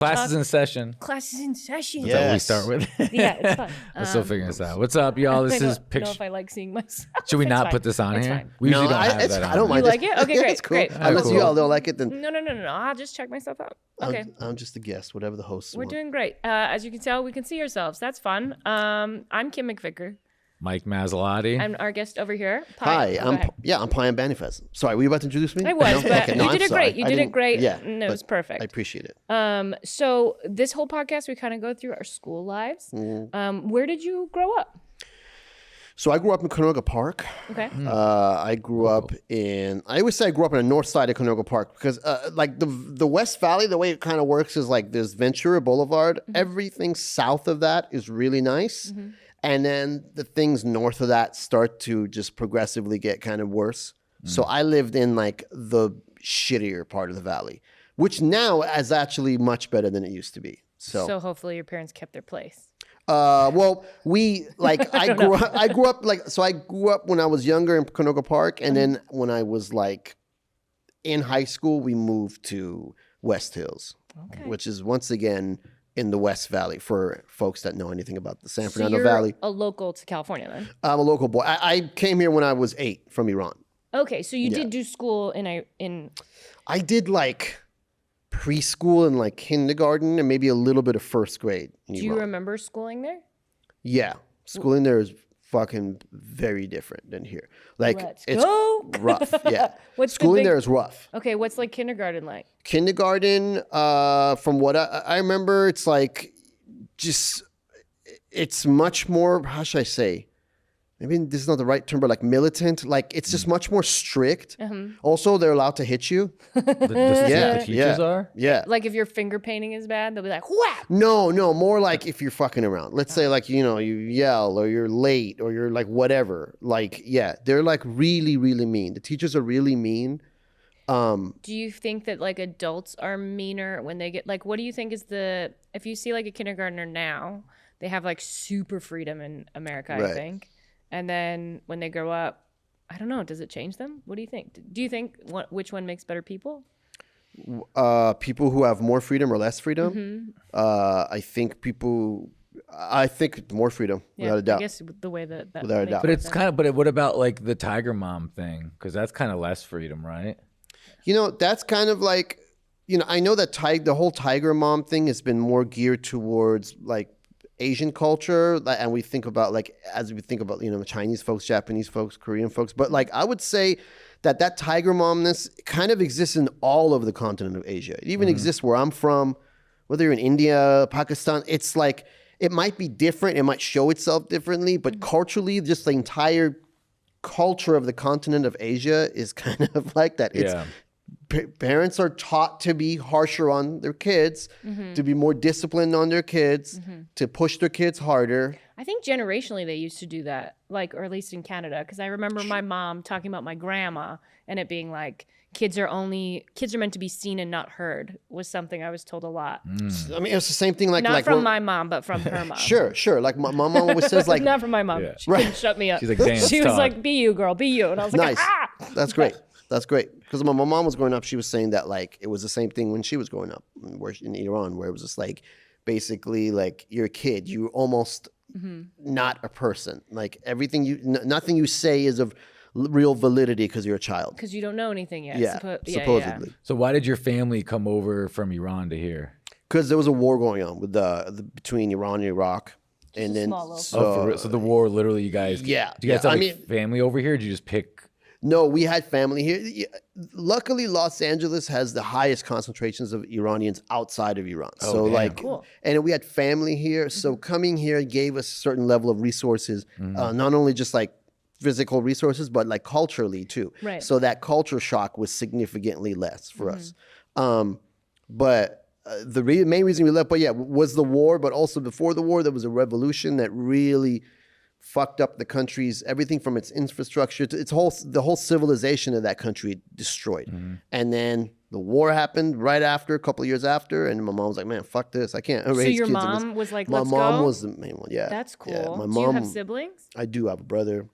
Classes in session. Classes in session. That's how we start with. Yeah, it's fun. We're still figuring this out. What's up, y'all? This is I don't know picture. if I like seeing myself. Should we It's not fine. put this on It's here? fine. We usually No, don't have that I on. don't mind. You like it? Okay, great. It's cool. Great. Unless Cool. you all don't like it, then No. I'll just check myself out. Okay. I'm just a guest, whatever the hosts We're want. doing great. As you can tell, we can see ourselves. That's fun. I'm Kim McVicar. Mike Masilotti. I'm our guest over here. Hi, Go ahead. I'm Payam Banifaz. Sorry, were you about to introduce me? I was, No? but Okay, you no, did I'm it sorry. great. You I did it didn't- great. Yeah, and it was I perfect. appreciate it. So this whole podcast, we kind of go through our school lives. Where did you grow up? So I grew up in Canoga Park. Okay. I grew up in. I always say I grew up on the north side of Canoga Park because, like the West Valley, the way it kind of works is like there's Ventura Boulevard. Everything south of that is really nice, and then the things north of that start to just progressively get kind of worse. So I lived in like the shittier part of the valley, which now is actually much better than it used to be. So hopefully your parents kept their place. Well, we like I grew up when I was younger in Canoga Park, and then when I was like in high school, we moved to West Hills, which is once again in the West Valley for folks that know anything about the San Fernando you're Valley. a local to California then? I'm a local boy. I came here when I was 8 from Iran. Okay, so you did do school in I did like preschool and like kindergarten and maybe a little bit of first grade in Do you Iran. remember schooling there? Yeah, schooling there is fucking very different than here. Like Let's it's go. rough. Yeah, What's the schooling big- there is rough. Okay, what's like kindergarten like? Kindergarten, from what I remember, it's like just it's much more. How should I say? Maybe this is not the right term, but like militant. Like it's just much more strict. Also, they're allowed to hit you. The teachers are? Yeah. Like if your finger painting is bad, they'll be like, whap! No, more like if you're fucking around. Let's say like, you yell or you're late or you're like whatever. Like, yeah, they're like really, really mean. The teachers are really mean. Do you think that like adults are meaner when they get like what do you think is if you see like a kindergartner now, they have like super freedom in America, I Right. think. And then when they grow up, I don't know, does it change them? What do you think? Do you think which one makes better people? People who have more freedom or less freedom. I think more freedom, without a doubt. I guess the way that Without a makes doubt. But it's sense. kind of. But what about like the Tiger Mom thing? Because that's kind of less freedom, right? That's kind of like, I know that the whole Tiger Mom thing has been more geared towards like Asian culture, and we think about like as we think about Chinese folks, Japanese folks, Korean folks, but like I would say that Tiger Momness kind of exists in all of the continent of Asia. It even exists where I'm from, whether you're in India, Pakistan. It's like it might be different, it might show itself differently, but culturally, just the entire culture of the continent of Asia is kind of like that. It's parents are taught to be harsher on their kids, to be more disciplined on their kids, to push their kids harder. I think generationally they used to do that, like, or at least in Canada, because I remember my mom talking about my grandma and it being like kids are meant to be seen and not heard was something I was told a lot. I mean, it's the same thing like Not from we're- my mom, but from her mom. Sure. Like my mom always says, like, Not from my mom. Yeah. She couldn't shut me up. She's like, "Damn, she was Todd." like, "Be you, girl, be you," and I was like, nice. "Ah!" That's great. That's great. Because when my mom was growing up, she was saying that like it was the same thing when she was growing up, in Iran, where it was just like basically like you're a kid, you're almost not a person. Like everything nothing you say is of real validity because you're a child. Because you don't know anything yet. Yeah, supposedly. So why did your family come over from Iran to here? Because there was a war going on with between Iran and Iraq, and then small little- So the war, literally, you guys. Yeah, Do you guys yeah, have I like, mean- family over here? Or did you just pick? No, we had family here. Yeah, luckily, Los Angeles has the highest concentrations of Iranians outside of Iran. So, damn. like, Cool. and we had family here. So coming here gave us a certain level of resources, not only just like physical resources, but like culturally too. Right. So that culture shock was significantly less for us. But the main reason we left, was the war. But also before the war, there was a revolution that really fucked up the country's everything from its infrastructure to the whole civilization of that country destroyed. And then the war happened right after, a couple of years after, and my mom was like, "Man, fuck this! I can't raise So your kids in this." mom was like, My "Let's mom go"? was the main one. Yeah, That's cool. Yeah, my Do you have mom. siblings? I do have a brother.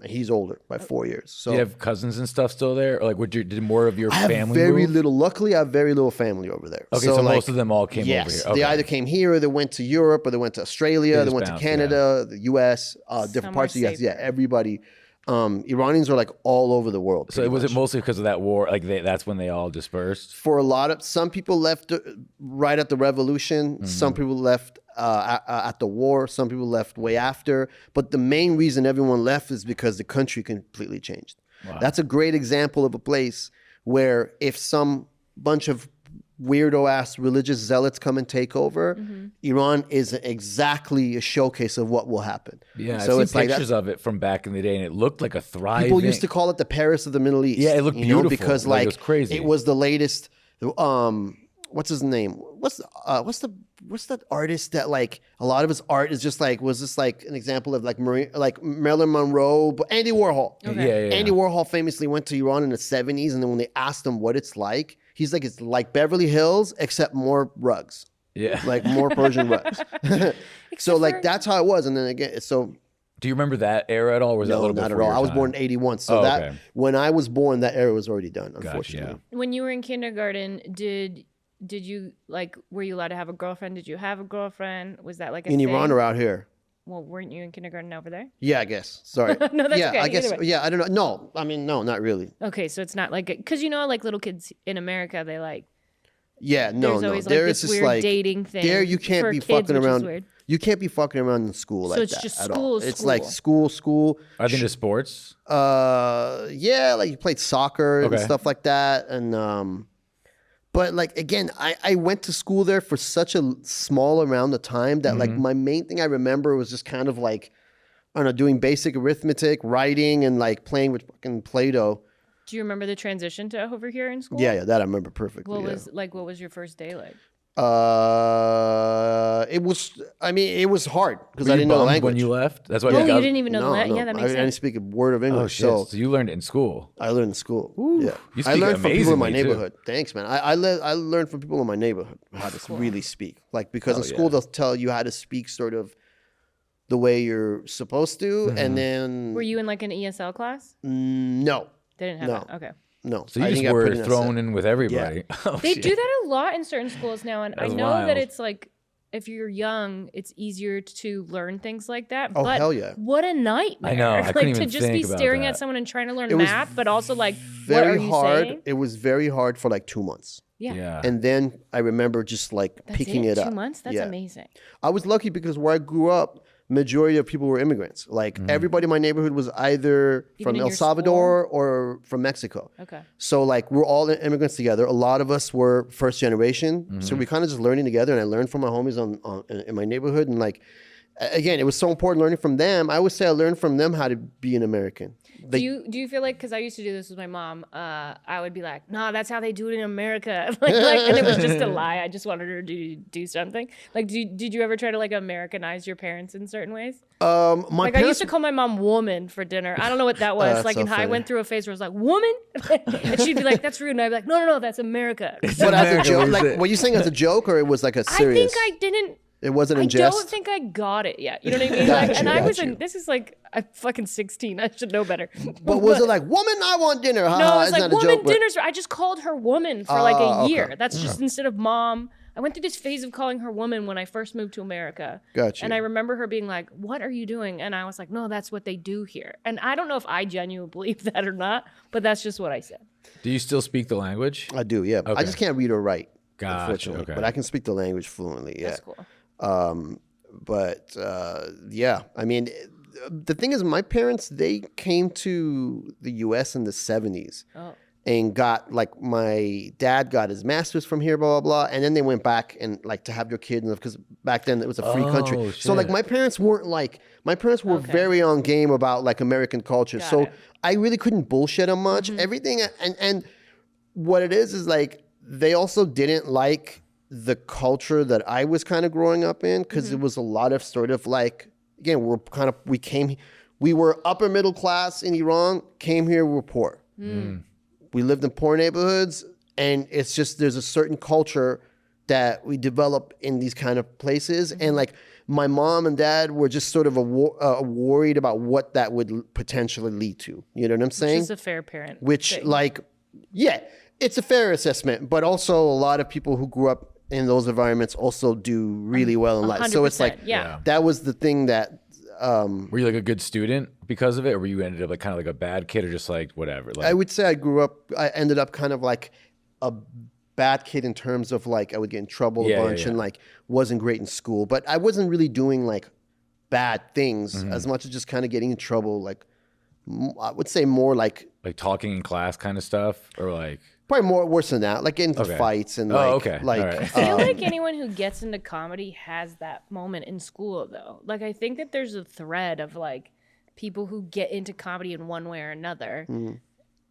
He's older by 4 years. So Do you have cousins and stuff still there? Or like, did more of your I have family very move? little. Luckily, I have very little family over there. Okay, so like, most of them all came yes, over here. Okay. they either came here, or they went to Europe, or they went to Australia, They they just went to bounced, Canada, the U.S., different Somewhere parts of the U.S. Yeah, safer. everybody. Iranians are like all over the world. So was it mostly because of that war? Like that's when they all dispersed? For a lot of some people left right at the revolution. Some people left at the war. Some people left way after. But the main reason everyone left is because the country completely changed. Wow. That's a great example of a place where if some bunch of weirdo ass religious zealots come and take over, Iran is exactly a showcase of what will happen. Yeah, so I've it's seen like pictures of it from back in the day, and it looked like a thriving. people used to call it the Paris of the Middle East. Yeah, it looked you know, beautiful. because Like, like it was crazy. It was the latest. What's his name? What's that artist that like a lot of his art is just like was just like an example of like Marilyn Monroe, but Andy Warhol. Okay. Yeah. Andy Warhol famously went to Iran in the 70s, and then when they asked him what it's like, he's like, it's like Beverly Hills except more rugs. Yeah. Like more Persian rugs. So like that's how it was. And then again, so Do you remember that era at all? Or was that a no, little not at before all. your I was time? born in 81. So Oh, that okay. when I was born, that era was already done, Gotcha, unfortunately. When you were in kindergarten, did you like were you allowed to have a girlfriend? Did you have a girlfriend? Was that like a In thing? Iran or out here? Well, weren't you in kindergarten over there? Yeah, I guess. Sorry. No, that's yeah, okay. I guess. Either way. Yeah, I don't know. No, I mean, no, not really. Okay, so it's not like because you know, like little kids in America, they like Yeah, no, there's no. always There like is this just weird like dating thing. there you can't for be kids, fucking which is around. weird. You can't be fucking around in school like it's that just at school, all. It's like school. Are they into sports? Yeah, like you played soccer and Okay. stuff like that, and but like again, I went to school there for such a small amount of time that like my main thing I remember was just kind of like I don't know, doing basic arithmetic, writing, and like playing with fucking Play-Doh. Do you remember the transition to over here in school? Yeah, that I remember perfectly. What yeah. was your first day like? It was hard because Were I you didn't know the bummed language. when you left? That's why Oh, you you got- didn't even know No, that? no, Yeah, that I makes didn't sense. speak a word of Oh English. shit! So So you learned it in school. I learned in school. Yeah, You I speak learned from people in my amazingly, too. neighborhood. Thanks, man. I learned from people in my neighborhood how to really speak. Like because in school yeah. they'll tell you how to speak sort of the way you're supposed to, and then Were you in like an ESL class? no, They didn't have No. that. Okay. no. So you I just didn't get were put in that thrown set. in with everybody. Oh, They shit. do that a lot in certain schools now, and That's I know wild. that it's like if you're young, it's easier to learn things like that. Oh, but hell yeah. What a nightmare! I know, I like couldn't to even just be think about staring that. at someone and trying to learn It was math, but also like what are Very you hard. saying? It was very hard for like 2 months, Yeah. and then I remember just like That's picking it up. 2 months? That's Yeah. amazing. I was lucky because where I grew up, majority of people were immigrants. Like everybody in my neighborhood was either Even from in El your Salvador or from Mexico. Okay. So like we're all immigrants together. A lot of us were first generation, so we kind of just learning together. And I learned from my homies in my neighborhood. And like again, it was so important learning from them. I would say I learned from them how to be an American. Do you feel like because I used to do this with my mom, I would be like, no, that's how they do it in America, and it was just a lie. I just wanted her to do something. Like, did you ever try to like Americanize your parents in certain ways? My Like I used to call my mom woman for dinner. I don't know what that was. That's Like, so and I funny. went through a phase where I was like, woman, and she'd be like, that's rude, and I'd be like, no, that's America. but as a America, joke, what is like it? were you saying as a joke or it was like a I serious? think I didn't. It wasn't in I jest. don't think I got it yet. You know what I mean? Got Like, you, and I got was you. in. This is like I'm fucking 16. I should know better. But was it like, woman, I want dinner? Ha, No, ha, it was it's like not a woman joke. But dinners. I just called her woman for like a year. okay. That's just instead of mom. I went through this phase of calling her woman when I first moved to America. Gotcha. And I remember her being like, "What are you doing?" And I was like, "No, that's what they do here." And I don't know if I genuinely believe that or not, but that's just what I said. Do you still speak the language? I do, yeah. I Okay. just can't read or write, Gotcha, unfortunately. okay. But I can speak the language fluently, yeah. That's cool. But yeah, I mean, the thing is, my parents, they came to the U.S. in the 70s Oh, and got, like, my dad got his master's from here, blah, blah, blah. And then they went back and, like, to have their kids, because back then it was a free country. Oh, So, like, shit. my parents weren't, like, my parents were Okay. very on game about, like, American culture. Got So it. I really couldn't bullshit them much. Everything, and what it is like, they also didn't like the culture that I was kind of growing up in, because it was a lot of sort of like, again, we were upper middle class in Iran, came here, we were poor. We lived in poor neighborhoods, and it's just, there's a certain culture that we develop in these kind of places. And like my mom and dad were just sort of worried about what that would potentially lead to. You know what I'm saying? Which is a fair parent. Which thing. like, yeah, it's a fair assessment, but also a lot of people who grew up in those environments also do really well in life. So it's like, yeah. that was the thing that, were you like a good student because of it, or were you ended up like kind of like a bad kid, or just like whatever? Like, I would say I ended up kind of like a bad kid in terms of like I would get in trouble a bunch and like wasn't great in school, but I wasn't really doing like bad things as much as just kind of getting in trouble. Like I would say more like talking in class kind of stuff, or like probably more worse than that, like getting into fights and like like All right. I feel like anyone who gets into comedy has that moment in school, though. Like, I think that there's a thread of like people who get into comedy in one way or another.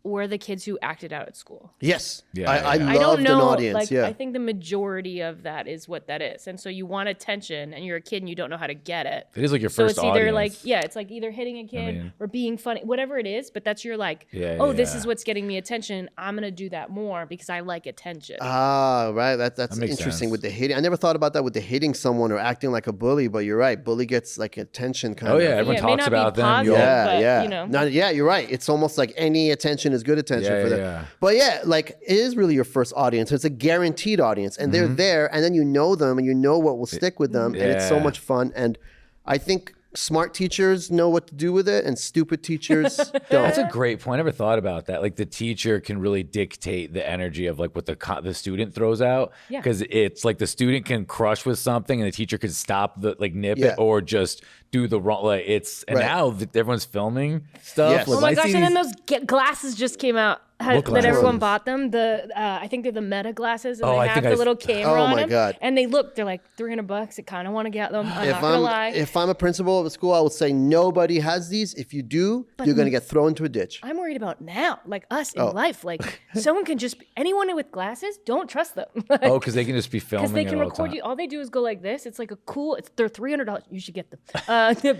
Or the kids who acted out at school. Yes. Yeah, I yeah. loved I don't know. an audience. Like, yeah. I think the majority of that is what that is. And so you want attention and you're a kid and you don't know how to get it. It is like your So first it's either audience. like, yeah, it's like either hitting a kid or being funny, whatever it is. But that's your like, this is what's getting me attention. I'm going to do that more because I like attention. Ah, right. That's makes interesting sense. with the hitting. I never thought about that with the hitting someone or acting like a bully, but you're right. Bully gets like attention kind oh of. yeah, everyone it may talks not be about them. positive. Yeah, but, yeah. you know. No, yeah, you're right. It's almost like any attention is good attention for them. Yeah. But yeah, like it is really your first audience. It's a guaranteed audience, and they're there, and then you know them, and you know what will stick with them, and it's so Yeah. much fun. And I think smart teachers know what to do with it, and stupid teachers don't. That's a great point. I never thought about that. Like the teacher can really dictate the energy of like what the student throws out. Yeah. Because it's like the student can crush with something and the teacher could stop nip Yeah. it or just do the wrong. Like it's and Right. now that everyone's filming stuff. Yes. like, Oh my I gosh! see And then these- those glasses just came out What that everyone glasses? bought them. The I think they're the Meta glasses, and Oh, I they have think the I- little camera Oh on my them. God. And they're like $300. I kind of want to get them. I'm not gonna lie. If I'm a principal of a school, I would say nobody has these. If you do, you're going to get thrown into a ditch. I'm worried about now, like us Oh. in life. Like someone can just anyone with glasses, don't trust them. oh, because they can just be filming. Because they it can all the record time. you. All they do is go like this. It's like a cool. They're $300. You should get them.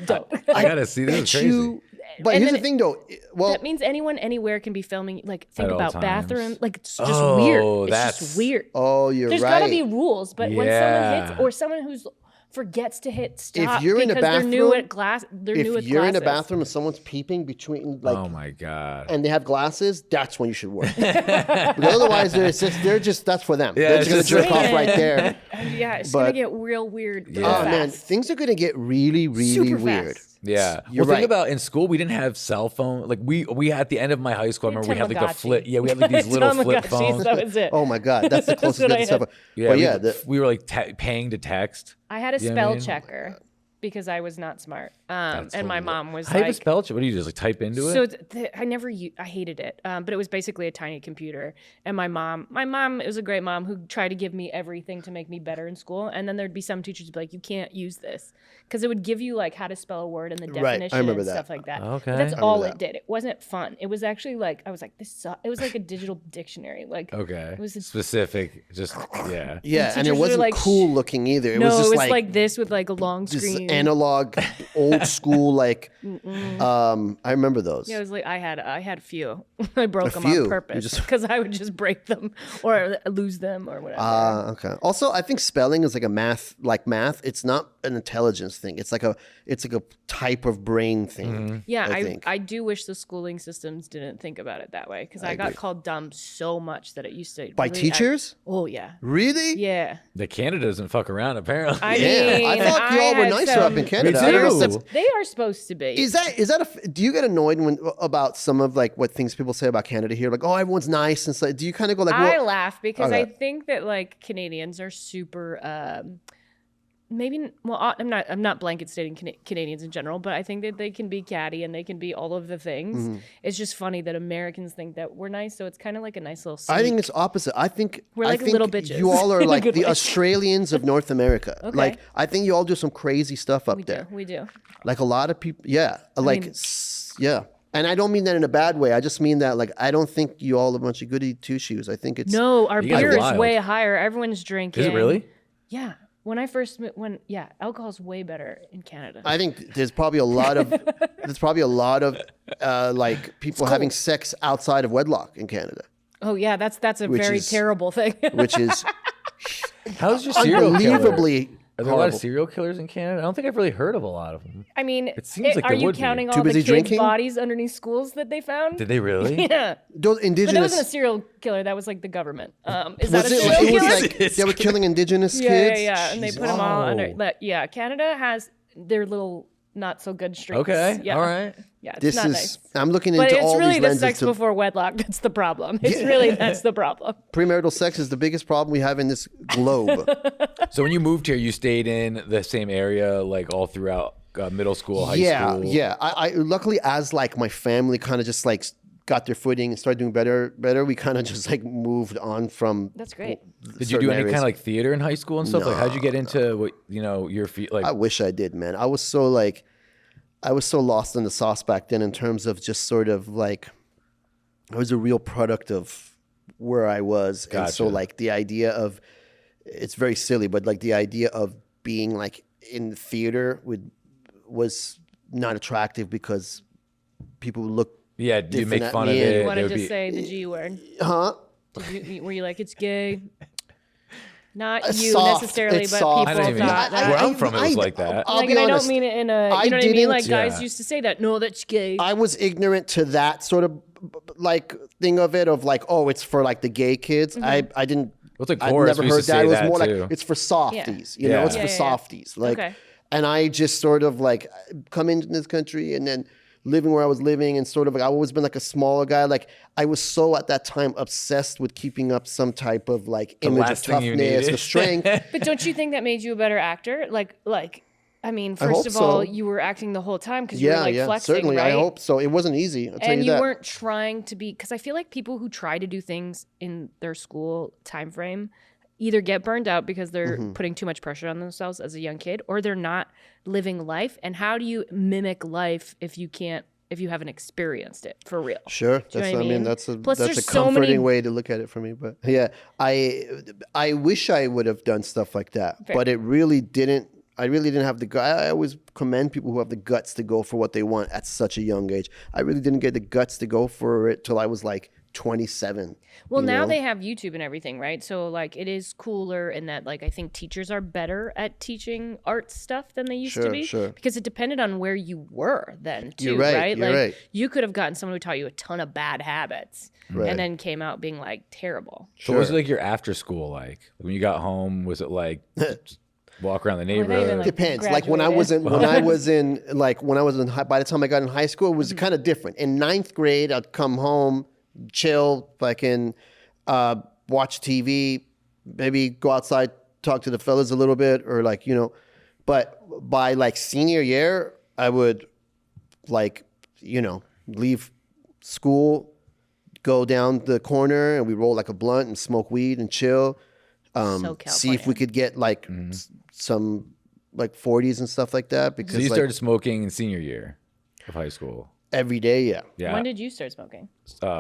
Don't. I gotta see this. Is crazy. But And here's the then thing, though. Well, That means anyone anywhere can be filming. Like think At all about times. bathroom. Like it's just Oh, weird. It's that's- just weird. oh, you're There's right. gotta be rules, but when someone Yeah. hits or someone who's forgets to hit stop you're in a because they're new bathroom- at glass, they're if new at you're in a glasses. bathroom and someone's peeping between, like, Oh my god. and they have glasses, that's when you should work. Because otherwise, they're just that's for them. Yeah, they're it's just gonna just- jerk off right there. Yeah, it's But- gonna get real weird. Yeah. real Oh man, fast. things are gonna get really, really Super weird. fast. Yeah. You're Well, right. think about in school, we didn't have cell phone. Like we at the end of my high school, I remember we had like the Tamagotchi. flip. Yeah, we had like these little flip Tamagotchis, phones. That was it. Oh my god, that's the closest what to I the stuff. had. Yeah, But we, yeah, we were like paying to text. I had a You know what I spell mean? checker because I was not smart. That's And my hilarious. mom was How do you have a like, spell check? What do you just like type into it? so I hated it, but it was basically a tiny computer. And my mom, it was a great mom who tried to give me everything to make me better in school. And then there'd be some teachers who'd be like, you can't use this because it would give you like how to spell a word and the Right, I definition remember and that. stuff like that. Okay. But that's I remember all that. it did. It wasn't fun. It was actually like I was like, it was like a digital dictionary. Like Okay. it was a- Specific. Just yeah. yeah, and it teachers were wasn't like, cool looking either. It no, was just it was like this with like a long this screen. analog, old school. Like, I remember those. Yeah, it was like I had a few. I broke them few? on You purpose just- because I would just break them or lose them or whatever. Okay. Also, I think spelling is like a math. It's not an intelligence thing. It's like a type of brain thing. Yeah, I think. I do wish the schooling systems didn't think about it that way because I got agree. called dumb so much that it used to By really teachers? oh yeah, Really? yeah. The Canada doesn't fuck around apparently. I Yeah. mean, I thought y'all were had nicer up some- in Canada. Me I don't know if too. that's- They are supposed to be. Is that do you get annoyed about some of like what things people say about Canada here? Like, oh, everyone's nice and stuff. Do you kind of go like, I well, laugh because Okay. I think that like Canadians are super. Maybe I'm not blanket stating Canadians in general, but I think that they can be catty and they can be all of the things. Mm-hmm. It's just funny that Americans think that we're nice, so it's kind of like a nice little. I think sneak. it's opposite. I think We're like I think little bitches. You all are In a like good the way. Australians of North America. Okay. Like I think you all do some crazy stuff up there. we do. Like a lot of people, yeah. Yeah. And I don't mean that in a bad way. I just mean that like I don't think you all are a bunch of goody two shoes. I think it's No, our You guys beer are is wild. way higher. Everyone's drinking. Is it really? Yeah. When I first alcohol's way better in Canada. I think there's probably a lot of like people having sex outside of wedlock in Canada, Oh yeah, that's a Which very is- terrible thing. which is How's your serial killer? unbelievably Are there a lot of horrible. serial killers in Canada? I don't think I've really heard of a lot of them. I mean, It seems like are there you would be. counting Too all the busy kids' drinking? bodies underneath schools that they found? Did they really? Yeah. Those But that indigenous. wasn't a serial killer. That was like the government. Is that a was it? serial It was killer? like they were killing indigenous yeah, kids. yeah. And they put them all under. Whoa. But yeah, Canada has their little not so good streaks. Okay. Yeah. All right. Yeah, it's This not is. nice. I'm looking But into it's all really these the lenses sex to before wedlock that's the problem. It's really that's the problem. premarital sex is the biggest problem we have in this globe. So when you moved here, you stayed in the same area like all throughout middle school, high school? Yeah. I luckily, as like my family kind of just like got their footing and started doing better, we kind of just like moved on from. That's great. Did you do any kind of like theater in high school and stuff? Like how'd you get into what, your feet like? I wish I did, man. I was so lost in the sauce back then in terms of just sort of like, I was a real product of where I was. And so Gotcha. like the idea of, it's very silly, but like the idea of being like in theater was not attractive because people would look, Yeah, do you make different at fun of me and- it? You want There to would just be- say the G word? huh? Were you like it's gay? Not It's you soft. necessarily, It's but soft. I people don't even. thought that. Where I'm from, it was like that. I'll Like, be and I don't honest. mean it in a, I you know what I mean? didn't- Like guys Yeah. used to say that. No, that's gay. I was ignorant to that sort of like thing of it of like, oh, it's for like the gay kids. I didn't. Well, it's a I chorus. never We used heard to that. say It was that more too. like it's for softies. You know, Yeah. it's for Yeah, yeah, yeah. softies. Like, Okay. and I just sort of like come into this country and then living where I was living and sort of like I've always been like a smaller guy. Like I was so at that time obsessed with keeping up some type of like image of last thing you toughness needed. or strength. But don't you think that made you a better actor? I mean, I first hope of all, so. you were acting the whole time because you were like flexing, certainly. right? I hope so. It wasn't easy. I'll tell And you you that. weren't trying to be, because I feel like people who try to do things in their school time frame either get burned out because they're Mm-hmm. putting too much pressure on themselves as a young kid, or they're not living life. And how do you mimic life if you haven't experienced it for real? Sure, Do you know that's. what I I mean, mean? that's a Plus, that's a there's so comforting many- way to look at it for me. But yeah, I wish I would have done stuff like that, Fair. but it really didn't. I really didn't have the gut. I always commend people who have the guts to go for what they want at such a young age. I really didn't get the guts to go for it till I was like 27. Well, you now know? they have YouTube and everything, right? So like it is cooler in that like I think teachers are better at teaching art stuff than they used to Sure, be. sure. Because it depended on where you were then too, You're right, you're like right. you could have gotten someone who taught you a ton of bad habits Right. and then came out being like terrible. So what was it like your after school like? When you got home, was it like walk around the they even, neighborhood? like, Depends. Like when I was in, by the time I got in high school, it was kind of different. In ninth grade, I'd come home, chill, fucking watch TV, maybe go outside, talk to the fellas a little bit, or like, you know. But by like senior year, I would like, you know, leave school, go down the corner, and we roll like a blunt and smoke weed and chill. So See if we could get like some like 40s and stuff like that. Because So you like, started smoking in senior year of high school. every day, yeah. Yeah. When did you start smoking?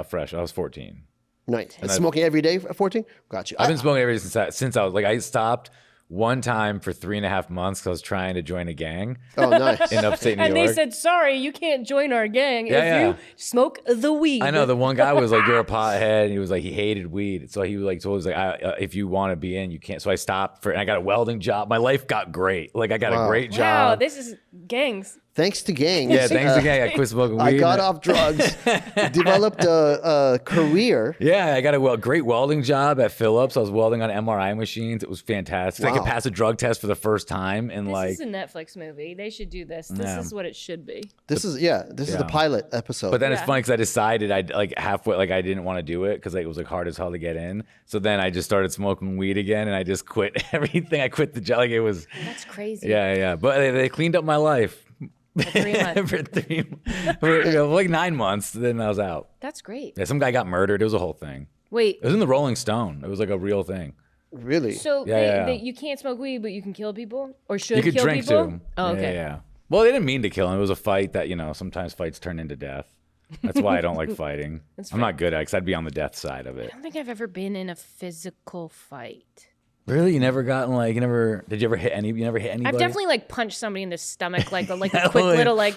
Fresh. I was 14. Nice. Smoking every day at 14? Got you. I've been smoking every since I was like I stopped one time for 3.5 months because I was trying to join a gang Oh, nice. in upstate New And York. they said, sorry, you can't join our gang if Yeah. you smoke the weed. I know the one guy was like, "You're a pothead," and he was like, he hated weed. So he like told us like, "If you want to be in, you can't." So I stopped and I got a welding job. My life got great. Like I got a great Wow, job. this is gangs. Thanks to gangs. Yeah, thanks again. I quit smoking weed. I got off drugs, developed a career. Yeah, I got a great welding job at Phillips. I was welding on MRI machines. It was fantastic. I could Wow. pass a drug test for the first time, and This like, is a Netflix movie. They should do this. This Yeah. is what it should be. This is the pilot episode. but then it's Yeah. funny because I decided I like halfway like I didn't want to do it because like, it was like hard as hell to get in. So then I just started smoking weed again, and I just quit everything. I quit the job. Like it was, That's crazy. yeah. But they cleaned up my life. For 3 months. for like 9 months. Then I was out. That's great. Yeah, some guy got murdered. It was a whole thing. Wait, It was in the Rolling Stone. It was like a real thing. really? so Yeah, yeah. you can't smoke weed, but you can kill people? Or should You could kill drink people? too. Oh, okay. Yeah. Well, they didn't mean to kill him. It was a fight that sometimes fights turn into death. That's why I don't like fighting. I'm not good at it because I'd be on the death side of it. I don't think I've ever been in a physical fight. Really? You never gotten like did you ever hit you never hit anybody? I've definitely like punched somebody in the stomach, like a Hell quick yeah. little like,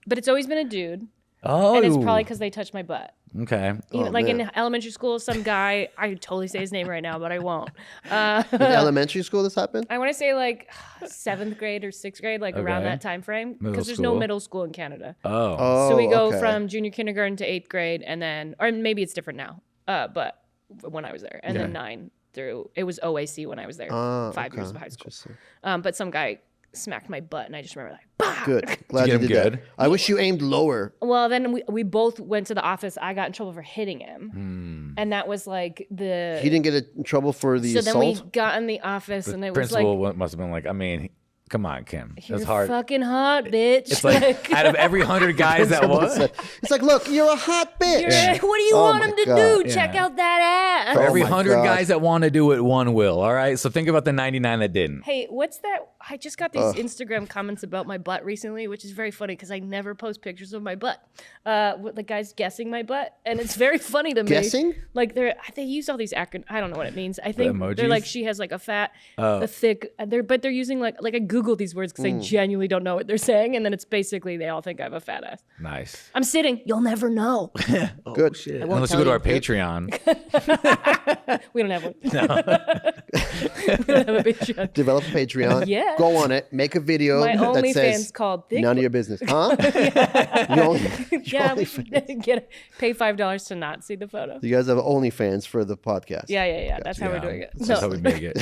but it's always been a dude, Oh. and it's probably because they touched my butt. Okay. Even, like man. in elementary school, some guy, I could totally say his name right now, but I won't. In elementary school, this happened. I want to say like 7th grade or 6th grade, like around Okay. that time frame, Middle because there's no school. middle school in Canada. Oh. Oh, So we go okay. from junior kindergarten to 8th grade, and then, or maybe it's different now, but when I was there, and then 9 through, it was OAC when I was there, 5 years of high school. Interesting. But some guy smacked my butt, and I just remember like, bah! Good. Glad get you him did good? that. I wish you aimed lower. Well, then we both went to the office. I got in trouble for hitting him, and that was like the. He didn't get in trouble for the so then we assault. got in the office, and it was Principal like, must have been like, I mean, come on, Kim. "You're That's hard. fucking hot, bitch." It's like out of every 100 guys that was. It's like, look, you're a hot bitch. What do you Oh want my him to God. do? Yeah. Check out that ass. For every my 100 God. guys that want to do it, one will. All right. So think about the 99 that didn't. Hey, what's that? I just got these Instagram comments about my butt recently, which is very funny because I never post pictures of my butt. The guy's guessing my butt, and it's very funny to me. Guessing? Like they use all these acronyms. I don't know what it means. I think they're emojis? like she has like a fat, a thick. But they're using like I Googled these words because I genuinely don't know what they're saying, and then it's basically they all think I have a fat ass. Nice. I'm sitting. You'll never know. Good. I won't Unless you tell go to our you. Patreon. We don't have one. We don't have a Patreon. Develop a Patreon. Yeah. Go on it. Make a video My that OnlyFans says called Thick. none of your business. Huh? You only- Yeah, we should pay $5 to not see the photo. You guys have OnlyFans for the podcast. Yeah. That's how we're Yeah, doing it. That's how we make it.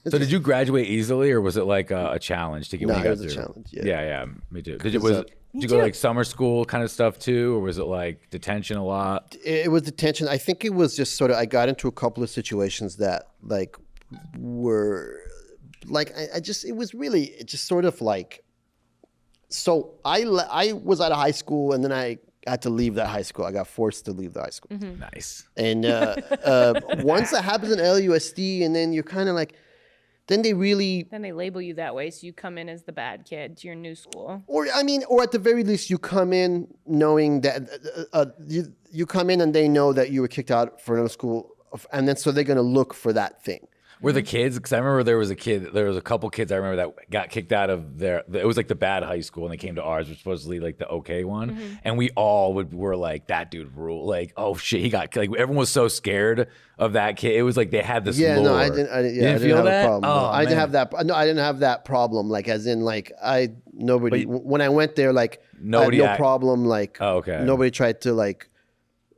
So did you graduate easily, or was it like a challenge to get No, what you it got was a through? challenge, yeah. Yeah, me too. Did you Because, did you go like summer school kind of stuff too, or was it like detention a lot? It was detention. I think it was just sort of, I got into a couple of situations that like were like, it just sort of like, so I was out of high school and then I had to leave that high school. I got forced to leave the high school. Nice. And once that happens in LUSD and then you're kind of like, then they really, Then they label you that way, so you come in as the bad kid to your new school. or at the very least, you come in knowing that you come in and they know that you were kicked out for another school, and then so they're going to look for that thing. Were the kids? Because I remember there was a couple kids I remember that got kicked out of it was like the bad high school, and they came to ours, which was supposedly like the okay one, and we all were like, that dude rule, like, oh shit, he got like everyone was so scared of that kid. It was like they had this. Yeah, lore. no, I didn't. You didn't feel have that? a problem. Oh, No, I didn't man. have that. No, I didn't have that problem. Like, as in, like, when I went there, like, Nobody I had no problem. Like, Oh, okay. Nobody tried to like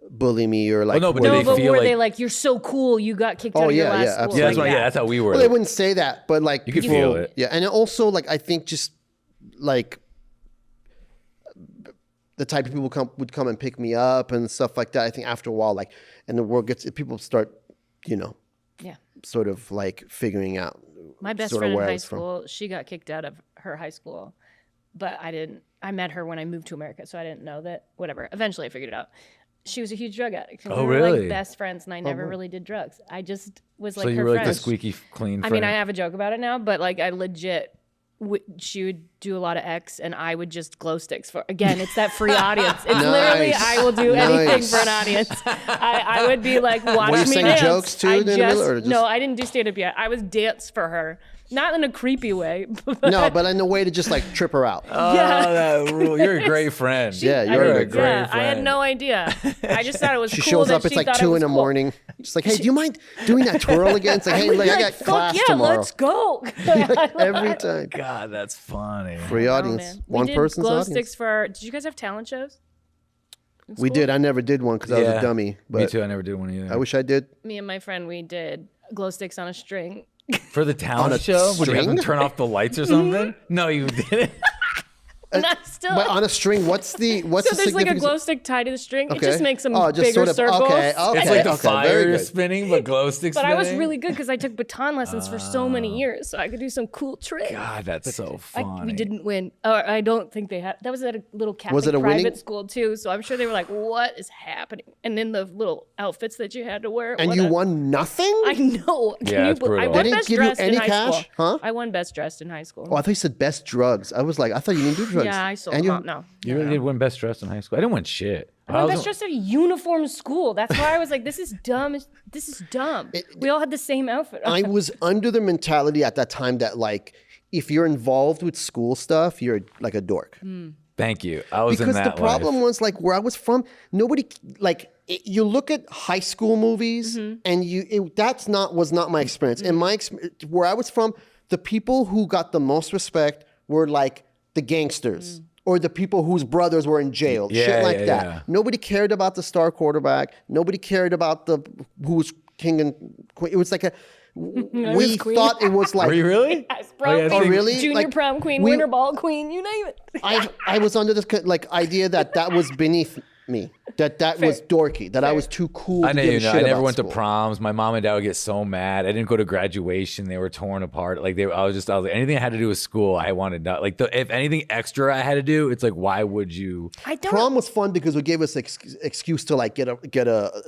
bully me or like. no, but work- did No, they but feel were like- they like, you're so cool, you got kicked out Oh, of your yeah, last yeah, school? absolutely. Yeah, that's Like right. that. Yeah, that's how we were. Well, they wouldn't say that, but like You could people- feel it. Yeah, and also like I think just like the type of people would come and pick me up and stuff like that. I think after a while, like, and the word gets, people start, Yeah. sort of like figuring out. My best sort of friend in where I high was from. school, she got kicked out of her high school, but I didn't. I met her when I moved to America, so I didn't know that. Whatever. Eventually, I figured it out. She was a huge drug addict. Oh, we were really? like best friends, and I never really did drugs. I just was like So you her were like friend. the squeaky clean. I mean, I have a joke about it now, but like I legit, she would do a lot of X, and I would just glow sticks for. Again, it's that free audience. It's literally Nice. I will do anything Nice. for an audience. I would be like, watch Were you me saying dance. jokes too I in the middle, or just- No, I didn't do stand up yet. I was dance for her, not in a creepy way. But No, but in a way to just like trip her out. yeah. that rule. You're a great friend. Yeah, I you're mean, a great yeah, I had friend. no idea. I just thought it was She cool shows that up. It's she like thought it 2 was in the cool. morning. Just like, hey, do you mind doing that twirl again? It's like, hey, like, I got Fuck class yeah, tomorrow. let's go. Every time. God, that's funny. Free Oh, audience. man. One we did person's glow audience. sticks for. Did you guys have talent shows? in We school? did. I never did one because I was a dummy. Me But too. I never did one either. I wish I did. Me and my friend, we did glow sticks on a string. For the talent a show, would you have them string? turn off the lights or something? No, you didn't. And I still. But on a string, what's so the there's like a significance? glow stick tied to the string. It Okay. just makes them Oh, just bigger sort of- circles. okay, okay. It's like the Okay, very fire good. spinning, but glow stick But spinning. I was really good because I took baton lessons for so many years, so I could do some cool tricks. God, that's so funny. We didn't win. Or I don't think they had. That was at a little Catholic it a private winning- school too. So I'm sure they were like, "What is happening?" And then the little outfits that you had to wear. And what you a- won nothing? I know. Can Yeah, you it's bel- I brutal. won They didn't best give you dressed any in high cash? school. Huh? I won best dressed in high school. Oh, I thought you said best drugs. I was like, I thought you didn't do drugs. Yeah, I sold And them you- out. No. You really did win best dressed in high school. I didn't win shit. I won best dressed at a uniform school. That's why I was like, this is dumb. This is dumb. We all had the same outfit. I was under the mentality at that time that like, if you're involved with school stuff, you're like a dork. Thank you. I was in Because that the problem life. was like where I was from, nobody like you look at high school movies, and was not my experience. In my where I was from, the people who got the most respect were like the gangsters. Or the people whose brothers were in jail, shit like that. Yeah. Nobody cared about the star quarterback. Nobody cared about who's king and queen. It was like we thought it was like. Were you really? Yes, prom queen, really? Junior prom queen, winter ball queen, you name it. I was under this like idea that was beneath me. That was dorky. That I was too cool to give a shit I never about went school. to proms. My mom and dad would get so mad. I didn't go to graduation. They were torn apart. Like I was like, anything I had to do with school, I wanted not. Like if anything extra I had to do, it's like, why would you? Prom was fun because it gave us excuse to like get a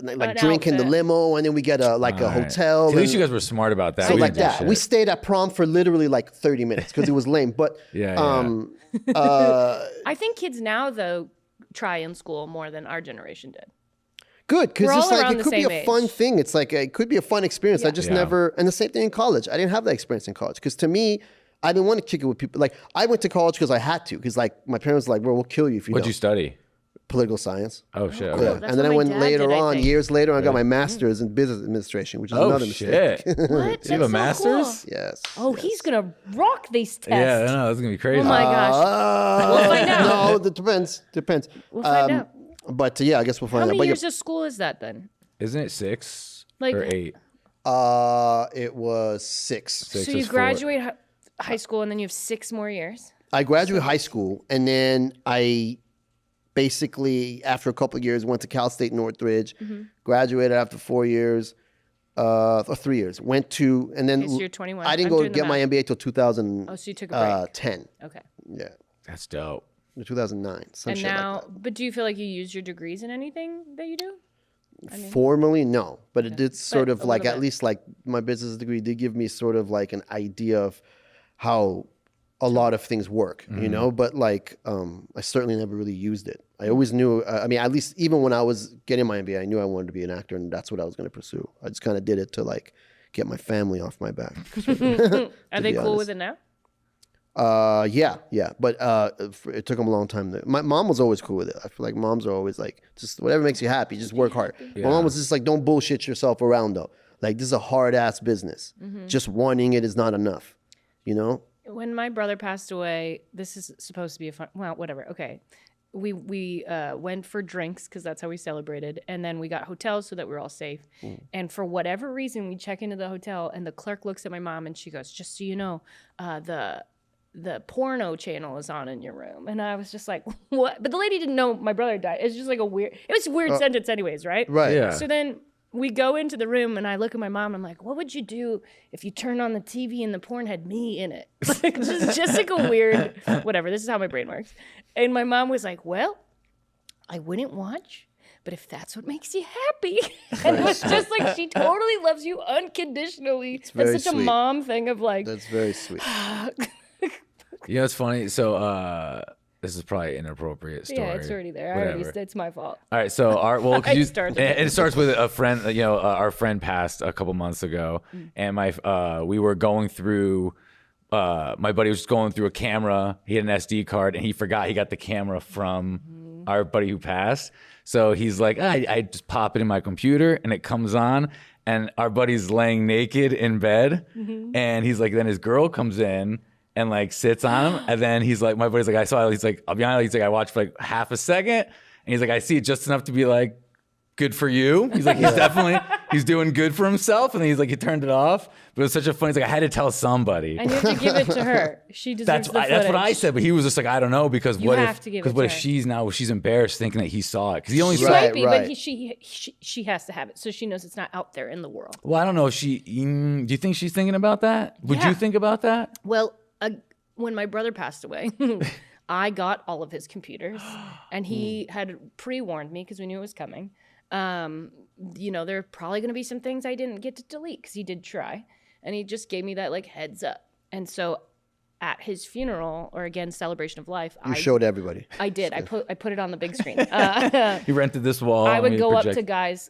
like drink outfit. in the limo, and then we get a hotel. At least you guys were smart about that. So We like didn't do that, shit. we stayed at prom for literally like 30 minutes because it was lame. But I think kids now though try in school more than our generation did. good, because We're it's all like around it the could be same a fun age. thing. It's like it could be a fun experience. I just never, and the same thing in college. I didn't have that experience in college because to me, I didn't want to kick it with people. Like I went to college because I had to. Because like my parents were like, well, we'll kill you if you What'd don't. you study? Political science. Oh shit. cool. Okay. That's And then what I my went dad later did, I on, think. years later, I got my master's in business administration, which is Oh another mistake. shit. What? You have a That's so master's? cool. Yes. Oh, yes. he's gonna rock these tests. Yeah, I know. That's gonna be crazy. Oh my gosh. We'll find out. No, that depends. We'll find out. But yeah, I guess we'll find How out. many But years of school is that then? Isn't it 6 Like- or 8? it was 6. Six So you is 4. graduate high school and then you have 6 more years. I graduated high school, and then I basically, after a couple of years, went to Cal State Northridge, graduated after 4 years, or 3 years. Went to, and then Okay, so you're 21. I didn't I'm go doing the get my math. MBA till 2010. Oh, so you took a break. Okay. Yeah, That's dope. 2009. Some And shit now, like that. but do you feel like you use your degrees in anything that you do? Formally, no, but it did sort of a like, little at bit. least like my business degree did give me sort of like an idea of how a lot of things work, you know, but like I certainly never really used it. I always knew, I mean, at least even when I was getting my MBA, I knew I wanted to be an actor, and that's what I was going to pursue. I just kind of did it to like get my family off my back. Are they be cool honest. with it now? Yeah, but it took them a long time. My mom was always cool with it. I feel like moms are always like, just whatever makes you happy, just work hard. My mom was just like, don't bullshit yourself around though. Like, this is a hard ass business. Just wanting it is not enough, you know? When my brother passed away, this is supposed to be a fun, well, whatever. Okay. We went for drinks because that's how we celebrated. And then we got hotels so that we were all safe. And for whatever reason, we check into the hotel and the clerk looks at my mom and she goes, just so you know, the porno channel is on in your room. And I was just like, what? But the lady didn't know my brother died. It's just like it was a weird sentence anyways, right? Right. Yeah. So then we go into the room and I look at my mom and I'm like, what would you do if you turned on the TV and the porn had me in it? Like, just like a weird, whatever. This is how my brain works. And my mom was like, well, I wouldn't watch, but if that's what makes you happy. And it was just like, she totally loves you unconditionally. That's very such a sweet. mom thing of like, That's very sweet. You know, it's funny. So this is probably an inappropriate story. yeah, it's already there. Whatever. It's my fault. All right, so I started it. it starts with a friend. You know, our friend passed a couple months ago, and we were going through. My buddy was just going through a camera. He had an SD card, and he forgot he got the camera from our buddy who passed. So he's like, I just pop it in my computer, and it comes on, and our buddy's laying naked in bed, and he's like, then his girl comes in and like sits on him, and then he's like, my buddy's like, I saw it. He's like, I'll be honest, he's like, I watched for like half a second, and he's like, I see it just enough to be like, good for you. He's like, he's doing good for himself, and then he's like, he turned it off. But it was such a funny. He's like, I had to tell somebody. And you have to give it to her. She deserves That's the footage. what I said, but he was just like, I don't know, because You what have if to give because it what to if her. she's embarrassed thinking that he saw it because he only She saw Right, might be, right. but she has to have it, so she knows it's not out there in the world. Well, I don't know if do you think she's thinking about that? Would Yeah. you think about that? Well, when my brother passed away, I got all of his computers, and he had pre-warned me because we knew it was coming. You know, there are probably going to be some things I didn't get to delete because he did try, and he just gave me that like heads up. And so, at his funeral, or again, celebration of life, You showed everybody. I did. I put it on the big screen. He rented this wall. I and would he go up project- to guys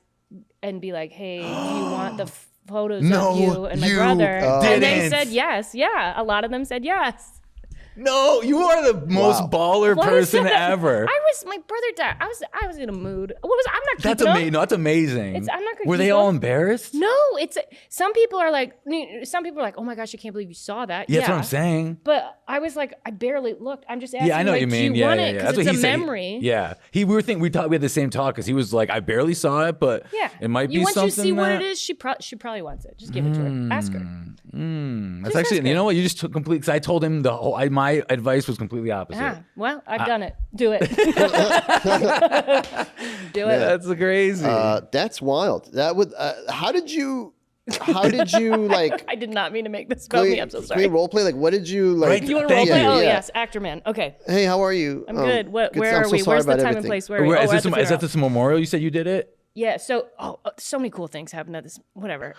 and be like, "Hey, do you want the photos No, of you and my you brother?" And they didn't. said yes. Yeah, a lot of them said yes. No, you are the most baller What person was that? ever. My brother died. I was in a mood. I'm not keeping That's up. amazing. No, that's amazing. I'm not gonna Were keep they all up. embarrassed? No, some people are like, oh my gosh, I can't believe you saw that. Yeah, that's what I'm saying. But I was like, I barely looked. I'm just asking. Yeah, I know like, what you mean. Do you want yeah. it? That's Because what it's he a said. memory. Yeah, we had the same talk because he was like, I barely saw it, but Yeah. it might be Once something. you see what that- it is, she probably wants it. Just give it to her. Ask her. That's Just actually, ask you her. know what? You just took complete. Because I told him my advice was completely opposite. Ah, well, I've done it. Do it. Do it. That's crazy. That's wild. That would. How did you like? I did not mean to make this about me. I'm so Can sorry. we role play? Like, what did you like? Right, You want to Thank role play? you. Oh, Yeah. yes. Actor man. Okay. Hey, how are you? I'm good. Where I'm are so we? sorry Where's the about time everything. and place? Where are we? Where- Oh, is we're at the this funeral. this a memorial? You said you did it. Yeah, so so many cool things happened at this. Whatever.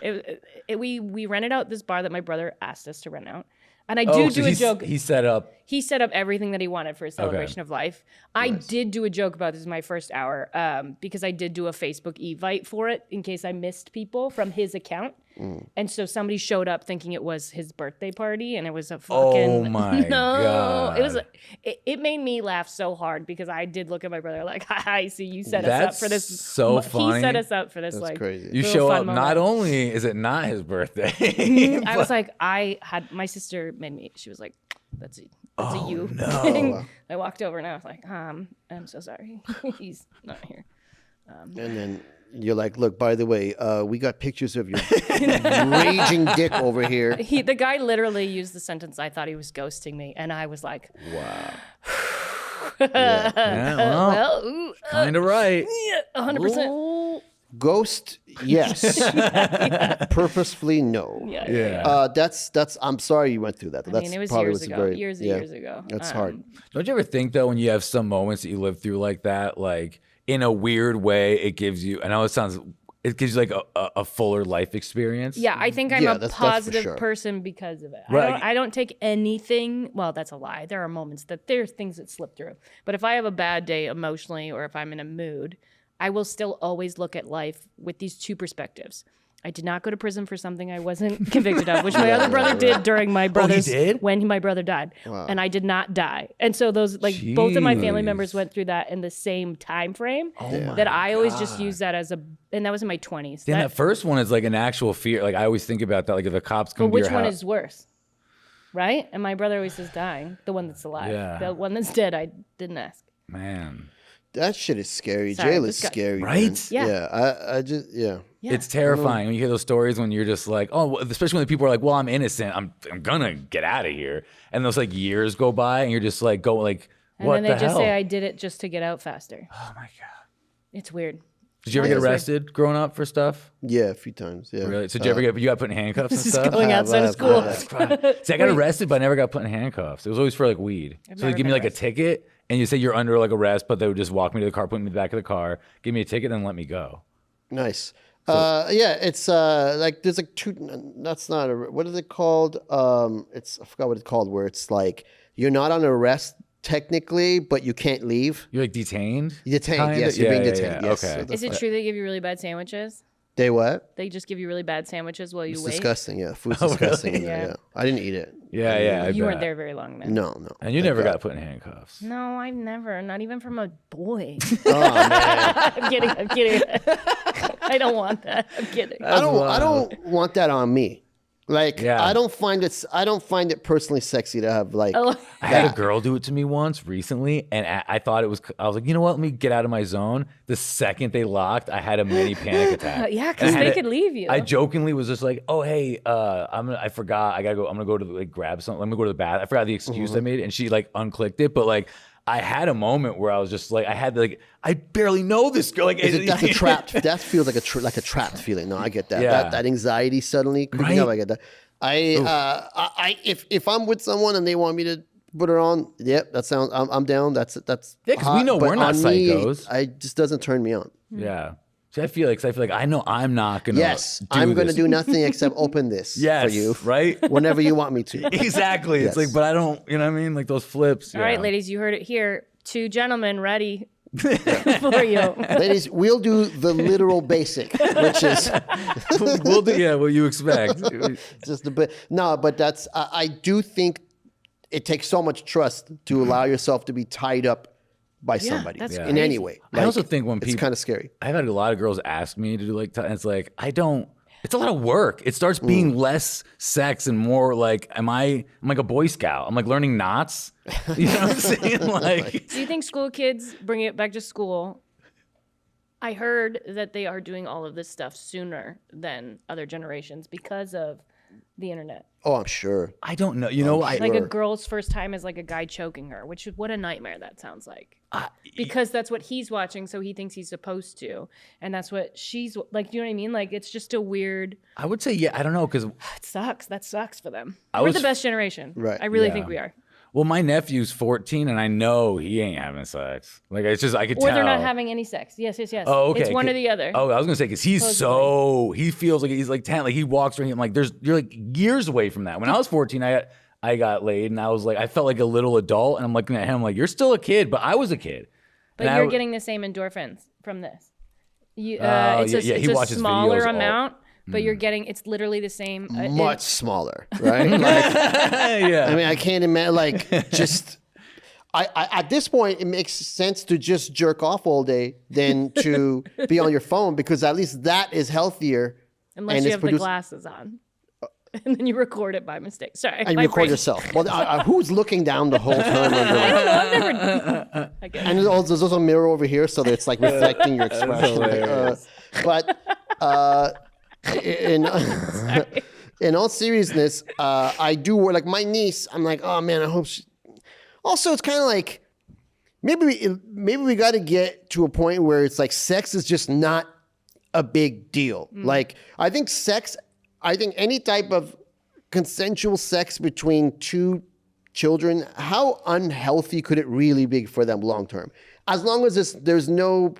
We rented out this bar that my brother asked us to rent out, and I do a joke. He set up. He set up everything that he wanted for a celebration of life. I did do a joke about this in my first hour because I did do a Facebook Evite for it in case I missed people from his account. And so somebody showed up thinking it was his birthday party, and it was a fucking Oh my God. It was. It made me laugh so hard because I did look at my brother like, "I see you set us up That's for this." so He funny. set us up for this. That's like crazy. You little show fun up. moment. Not only is it not his birthday, I was like, my sister made me. She was like, "That's a you no. thing." I walked over and I was like, I'm so sorry. He's not here. And then you're like, look, by the way, we got pictures of your raging dick over here. The guy literally used the sentence, "I thought he was ghosting me," and I was like, wow. Yeah. Yeah, well, "Well, ooh, kind of right. 100%." Ghost, yes. Purposefully, no. Yeah. Yeah. That's. I'm sorry you went through that. I That's mean, it was probably years a ago. very- Years and yeah, years ago. That's hard. Don't you ever think though, when you have some moments that you live through like that, like in a weird way, it gives you. I know it gives you like a fuller life experience. Yeah, I think I'm Yeah, a that's for positive sure. person because of it. Right. I don't take anything. Well, that's a lie. There are moments there's things that slip through. But if I have a bad day emotionally or if I'm in a mood, I will still always look at life with these two perspectives. I did not go to prison for something I wasn't convicted of, which my other brother did during my brother's did? when my brother died, and I did not die. And so those both of my family Jeez. members went through that in the same time frame. my That I always just use that as and that was in my 20s. Then that first one is like an actual fear. Like I always think about that. Like if the cops come But which to your one house. is worse? Right? And my brother always says dying. The one that's alive. Yeah. The one that's dead, I didn't ask. Man. That shit is scary. Sorry, Jail this is guy- scary. Right? Man. Yeah. Yeah. I just. Yeah. Yeah. It's terrifying when you hear those stories when you're just like, oh, especially when the people are like, well, I'm innocent. I'm gonna get out of here. And those like years go by and you're just like, And what then they the just hell? say I did it just to get out faster. Oh my God. It's weird. Did you ever get That's weird. arrested growing up for stuff? Yeah. A few times. Yeah. Really? So did you ever you got put in handcuffs and This is stuff? going outside of school. See, I got arrested, but I never got put in handcuffs. It was always for like weed. So never they give me been like a ticket, and you say you're under like arrest, but they would just walk me to the car, put me in the back of the car, give me a ticket, then let me go. Nice. Yeah, it's like there's like two. That's not a. What is it called? It's I forgot what it's called. Where it's like you're not on arrest technically, but you can't leave. You're like detained. You're detained. Kinda? Yes, you're being Yeah, detained. yeah, Yes. okay. So that's Is it true they give you really bad sandwiches? They what? They just give you really bad sandwiches while you It's wait? disgusting. Yeah, food's Oh, disgusting. really? In there, Yeah. yeah, I didn't eat it. Yeah. I You weren't bet. there very long then. No. And you Thank never God. got put in handcuffs. No, I've never. Not even from a boy. Oh man. I'm kidding. I don't want that. I'm kidding. I don't want that on me. Like Yeah. I don't find it personally sexy to have like Oh. I had a girl do it to me once recently, and I thought it was. I was like, you know what? Let me get out of my zone. The second they locked, I had a mini panic attack. Yeah, And because I had they to- could leave you. I jokingly was just like, "Oh, hey, I forgot. I gotta go. I'm gonna go to like grab something. Let me go to the bath." I forgot the excuse I made, and she like unclicked it. But like, I had a moment where I was just like, I barely know this girl. Like, that's a trapped. That feels like a trapped feeling. No, I get that. Yeah. That anxiety suddenly creeping up. Right? I get that. If I'm with someone and they want me to put her on, yep, that sounds. I'm down. That's Yeah, 'cause we hot, know but we're not on me, psychos. It just doesn't turn me on. Yeah. See, I feel like I know I'm not gonna. Yes, I'm going to this. do nothing except open this Yes, for you, right? whenever you want me to. Exactly. It's Yes. like, but I don't. You know what I mean? Like those flips. All right, ladies, you heard it here. 2 gentlemen ready for you. Ladies, we'll do the literal basic, which is We'll do. Yeah, what you expect. just a bit. No, but that's. I do think it takes so much trust to allow yourself to be tied up by somebody that's in any way. I also think when it's kind of scary. I've had a lot of girls ask me to do like, and it's like, I don't. It's a lot of work. It starts being less sex and more like, I'm like a Boy Scout. I'm like learning knots. You know what I'm saying? Like, Do you think school kids, bringing it back to school, I heard that they are doing all of this stuff sooner than other generations because of the internet. Oh, I'm sure. I don't know. You know, Like a girl's first time is like a guy choking her, which is what a nightmare that sounds like. Because that's what he's watching, so he thinks he's supposed to, and that's what she's like. You know what I mean? Like it's just a weird. I would say, yeah, I don't know, because It sucks. That sucks for them. We're the best generation. Right. I really think we are. well, my nephew's 14, and I know he ain't having sex. Like it's just I could Or tell. they're not having any sex. Yes. Oh, okay. It's one or the other. Oh, I was gonna say because he feels like he's like 10. Like he walks around. I'm like, you're like years away from that. When I was 14, I got laid, and I was like, I felt like a little adult, and I'm looking at him like, you're still a kid, but I was a kid. But and you're getting the same endorphins from this. It's he a watches smaller videos amount, but you're getting, it's literally the same. Much smaller, right? Like, yeah. I mean, I can't imagine, like, just... I at this point, it makes sense to just jerk off all day than to be on your phone, because at least that is healthier. Unless you have the glasses on. And then you record it by mistake. Sorry. And you record yourself. Well, who's looking down the whole time? I don't know. I've never. And there's also a mirror over here, so that it's like reflecting your expression. In all seriousness, I do work. Like my niece, I'm like, oh man, I hope she. Also, it's kind of like maybe we got to get to a point where it's like sex is just not a big deal. Like I think any type of consensual sex between two children, how unhealthy could it really be for them long term? As long as there's no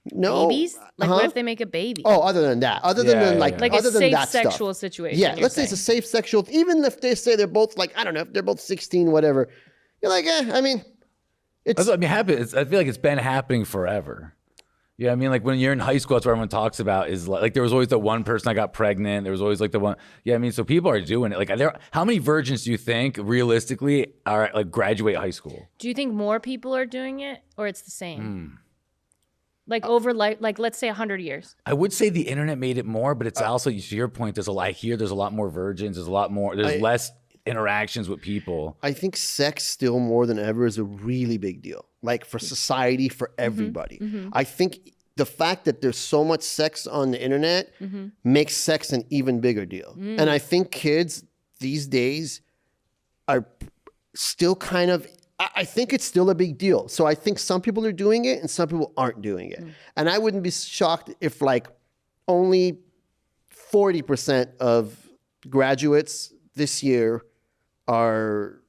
babies? Like what if they make a baby? Oh, other than that, like other a than safe that sexual stuff. situation. Yeah, let's say it's a safe sexual. Even if they say they're both like, I don't know, if they're both 16, whatever. You're like, I mean, it's. I feel like it's been happening forever. Yeah, I mean, like when you're in high school, that's what everyone talks about is like there was always the one person that got pregnant. There was always like the one. Yeah, I mean, so people are doing it. Like, how many virgins do you think realistically are like graduate high school? Do you think more people are doing it, or it's the same? Like over like let's say 100 years. I would say the internet made it more, but it's also to your point. There's a lot more virgins. There's a lot more. There's less interactions with people. I think sex still more than ever is a really big deal. Like for society, for everybody. I think the fact that there's so much sex on the internet makes sex an even bigger deal. And I think kids these days are still kind of, I think it's still a big deal. So I think some people are doing it and some people aren't doing it. And I wouldn't be shocked if like only 40% of graduates this year are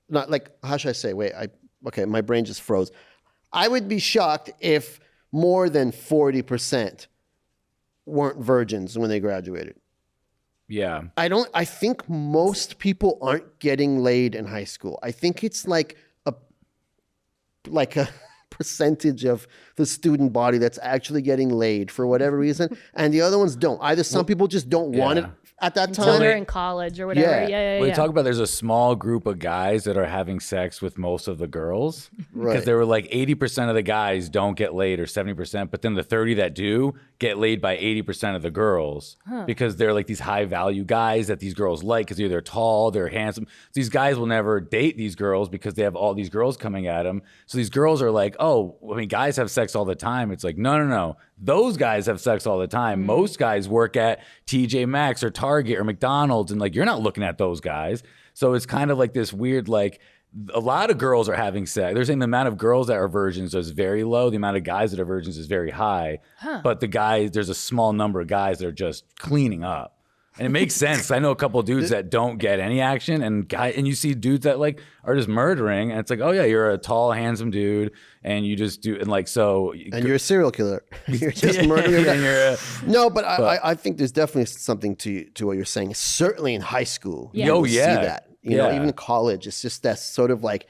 not like, how should I say? Wait, okay, my brain just froze. I would be shocked if more than 40% weren't virgins when they graduated. Yeah. I think most people aren't getting laid in high school. I think it's like a percentage of the student body that's actually getting laid for whatever reason, and the other ones don't. Either some people just don't want it at that time. Until they're in college or whatever. Yeah. Well, they talk about there's a small group of guys that are having sex with most of the girls. Because they were like 80% of the guys don't get laid or 70%, but then the 30 that do get laid by 80% of the girls because they're like these high value guys that these girls like because either they're tall, they're handsome. These guys will never date these girls because they have all these girls coming at them. So these girls are like, oh, I mean, guys have sex all the time. It's like, no. Those guys have sex all the time. Most guys work at TJ Maxx or Target or McDonald's, and like you're not looking at those guys. So it's kind of like this weird, like a lot of girls are having sex. They're saying the amount of girls that are virgins is very low. The amount of guys that are virgins is very high. But there's a small number of guys that are just cleaning up. And it makes sense. I know a couple of dudes that don't get any action, and you see dudes that like are just murdering, and it's like, oh yeah, you're a tall, handsome dude, and you just do, and like so. And you're a serial killer. You're just murdering. No, but I think there's definitely something to what you're saying. Certainly in high school, you see that. You know, even in college, it's just that sort of like,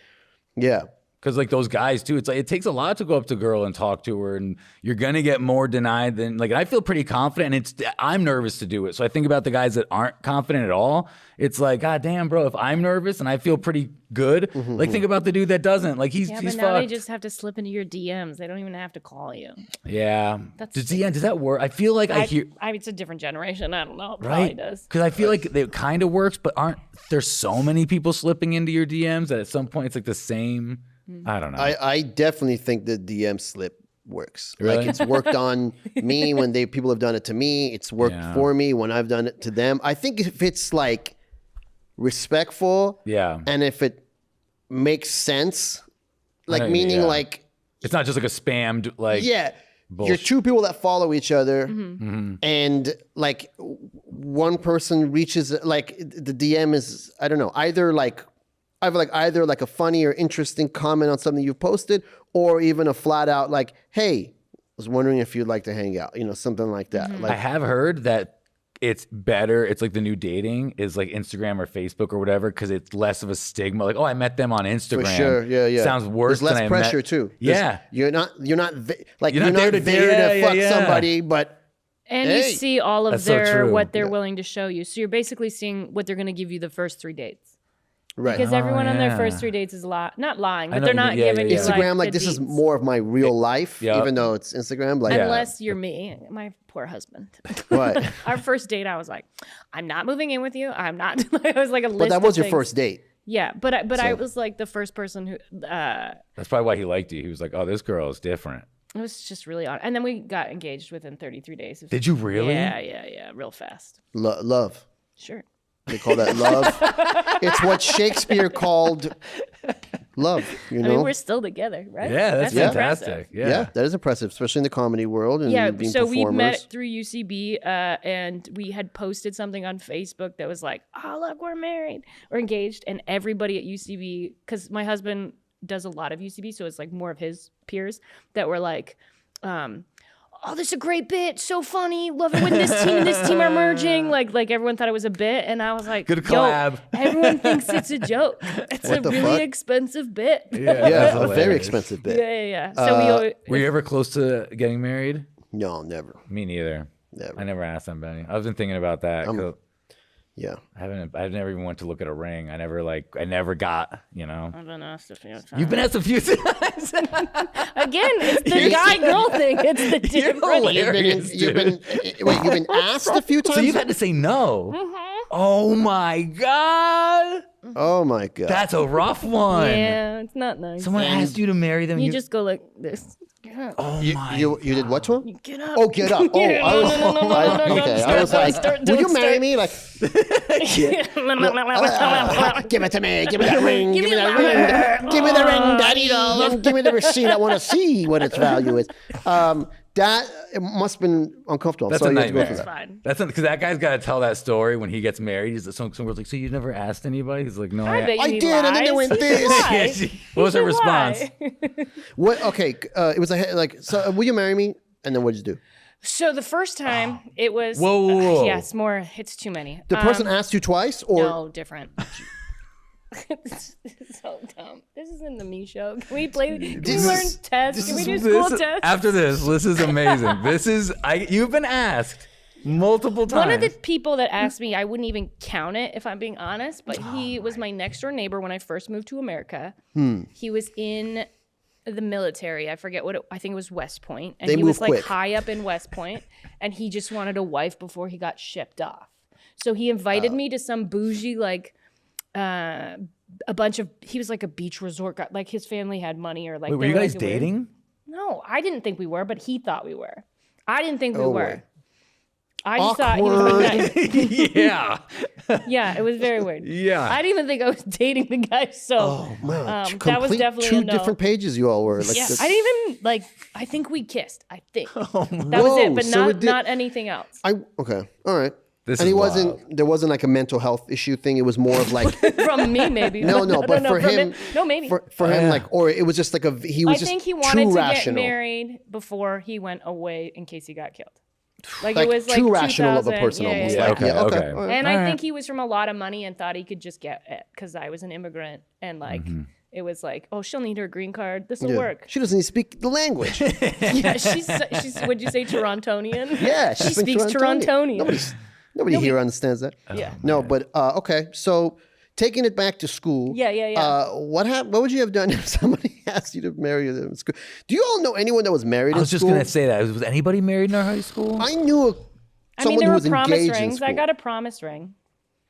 Because like those guys too, it's like it takes a lot to go up to a girl and talk to her, and you're gonna get more denied than like. I feel pretty confident, and I'm nervous to do it. So I think about the guys that aren't confident at all. It's like, God damn, bro, if I'm nervous and I feel pretty good, like think about the dude that doesn't. Like he's but he's now they fucked. just have to slip into your DMs. They don't even have to call you. Yeah. That's Does that work? I feel like I hear. It's a different generation. I don't know. It probably Right? does. Because I feel like it kind of works, but aren't there so many people slipping into your DMs that at some point it's like the same? I don't know. I definitely think the DM slip works. Really? Like it's worked on me when people have done it to me. It's worked for me when I've done it to them. I think if it's like respectful, and if it makes sense, like meaning like it's not just like a spammed like bullshit. You're two people that follow each other, and like one person reaches like the DM is I don't know either like a funny or interesting comment on something you've posted, or even a flat out like, hey, I was wondering if you'd like to hang out, something like that. Like I have heard that it's better. It's like the new dating is like Instagram or Facebook or whatever, because it's less of a stigma. Like, oh, I met them on Instagram. For sure, yeah. Sounds worse. There's less than pressure too. You're not there to fuck somebody, but and you see all of That's so true. what they're willing to show you. So you're basically seeing what they're going to give you the first 3 dates. Right. Because everyone on their first 3 dates is not lying, but they're not giving you Instagram. Like the this is deets. more of my real life, even though it's Instagram. Like Unless you're me, my poor husband. What? Our first date, I was like, I'm not moving in with you. I'm not. I was like a list. But that was your things. first date. Yeah, but I was like the first person who. That's probably why he liked you. He was like, oh, this girl is different. It was just really odd, and then we got engaged within 33 days. Did you really? Yeah, real fast. Love. Sure. They call that love. It's what Shakespeare called love. I mean, we're still together, right? Yeah, that's fantastic. impressive. Yeah, that is impressive, especially in the comedy world and being so performers. we met through UCB, and we had posted something on Facebook that was like, "Oh, look, we're married, we're engaged," and everybody at UCB, because my husband does a lot of UCB, so it's like more of his peers that were like, oh, this is a great bit, so funny, love it when this team and this team are merging. Like everyone thought it was a bit, and I was like, good collab. Everyone thinks it's a joke. It's a really expensive bit. Yeah, a very expensive bit. Yeah. So were you ever close to getting married? No, never. Me neither. Never. I never asked them, Benny. I've been thinking about that. Yeah. I've never even went to look at a ring. I never got, I've been asked a few times. You've been asked a few times. Again, it's the guy-girl thing. It's the different. You've been asked a few times? So you've had to say no. Mm-hmm. Oh my God. Oh my God. That's a rough one. Yeah, it's not nice. Someone asked you to marry them. You just go like this. Oh my. You did what to him? Get up. Oh, get up. Oh, I was like, will you marry me? Like, give it to me. Give me that ring. Give me that ring. Give me the ring, daddy. And give me the receipt. I want to see what its value is. That it must have been uncomfortable. That's so a you have to go nightmare. through that. Fine. That's because that guy's got to tell that story when he gets married. He's some girl's like, so you never asked anybody? He's like, no, I bet I you did, and then they went this. What was her response? What? Okay, it was like, so will you marry me? And then what'd you do? So the first time it was. Whoa. Yeah, it's more. It's too many. The person asked you twice, or No, different. This is so dumb. This isn't the me show. Can we play? Can we learn tests? Can we do school tests? After this is amazing. You've been asked multiple times. One of the people that asked me, I wouldn't even count it if I'm being honest, but he was my next door neighbor when I first moved to America. He was in the military. I forget I think it was West Point. And he was like quick. high up in West Point, and he just wanted a wife before he got shipped off. So he invited me to some bougie, like, a bunch of, he was like a beach resort guy. Like his family had money or like. Wait, were you guys dating? No, I didn't think we were, but he thought we were. I didn't think we Oh, were. wait. I just thought he was like, Yeah. yeah, it was very weird. Yeah. I didn't even think I was dating the guy. So oh man, that was definitely two a no. different pages you all were. Like, Yeah, this- I didn't even like. I think we kissed. I think that was Whoa, it, but so not anything else. Okay, all right. This and is he wasn't. wild. There wasn't like a mental health issue thing. It was more of like From me, maybe. no, but for from him, no, maybe. for him, like, or it was just like he was I just think he wanted too to rational. get married before he went away in case he got killed. Like Like it was like too rational of a 2000, person yeah, almost. yeah, Like, yeah. Okay. all right. And All I right. think he was from a lot of money and thought he could just get it because I was an immigrant and like it was like, oh, she'll need her green card. This will work. She doesn't even speak the language. Yeah, she's would you say Torontonian? Yeah, she speaks Torontonian. Nobody here understands that. Yeah. No, but okay. So taking it back to school. Yeah. What would you have done if somebody asked you to marry them in school? Do you all know anyone that was married? I was just gonna say that. Was anybody married in our high school? I knew someone who was engaged in school. I got a promise ring.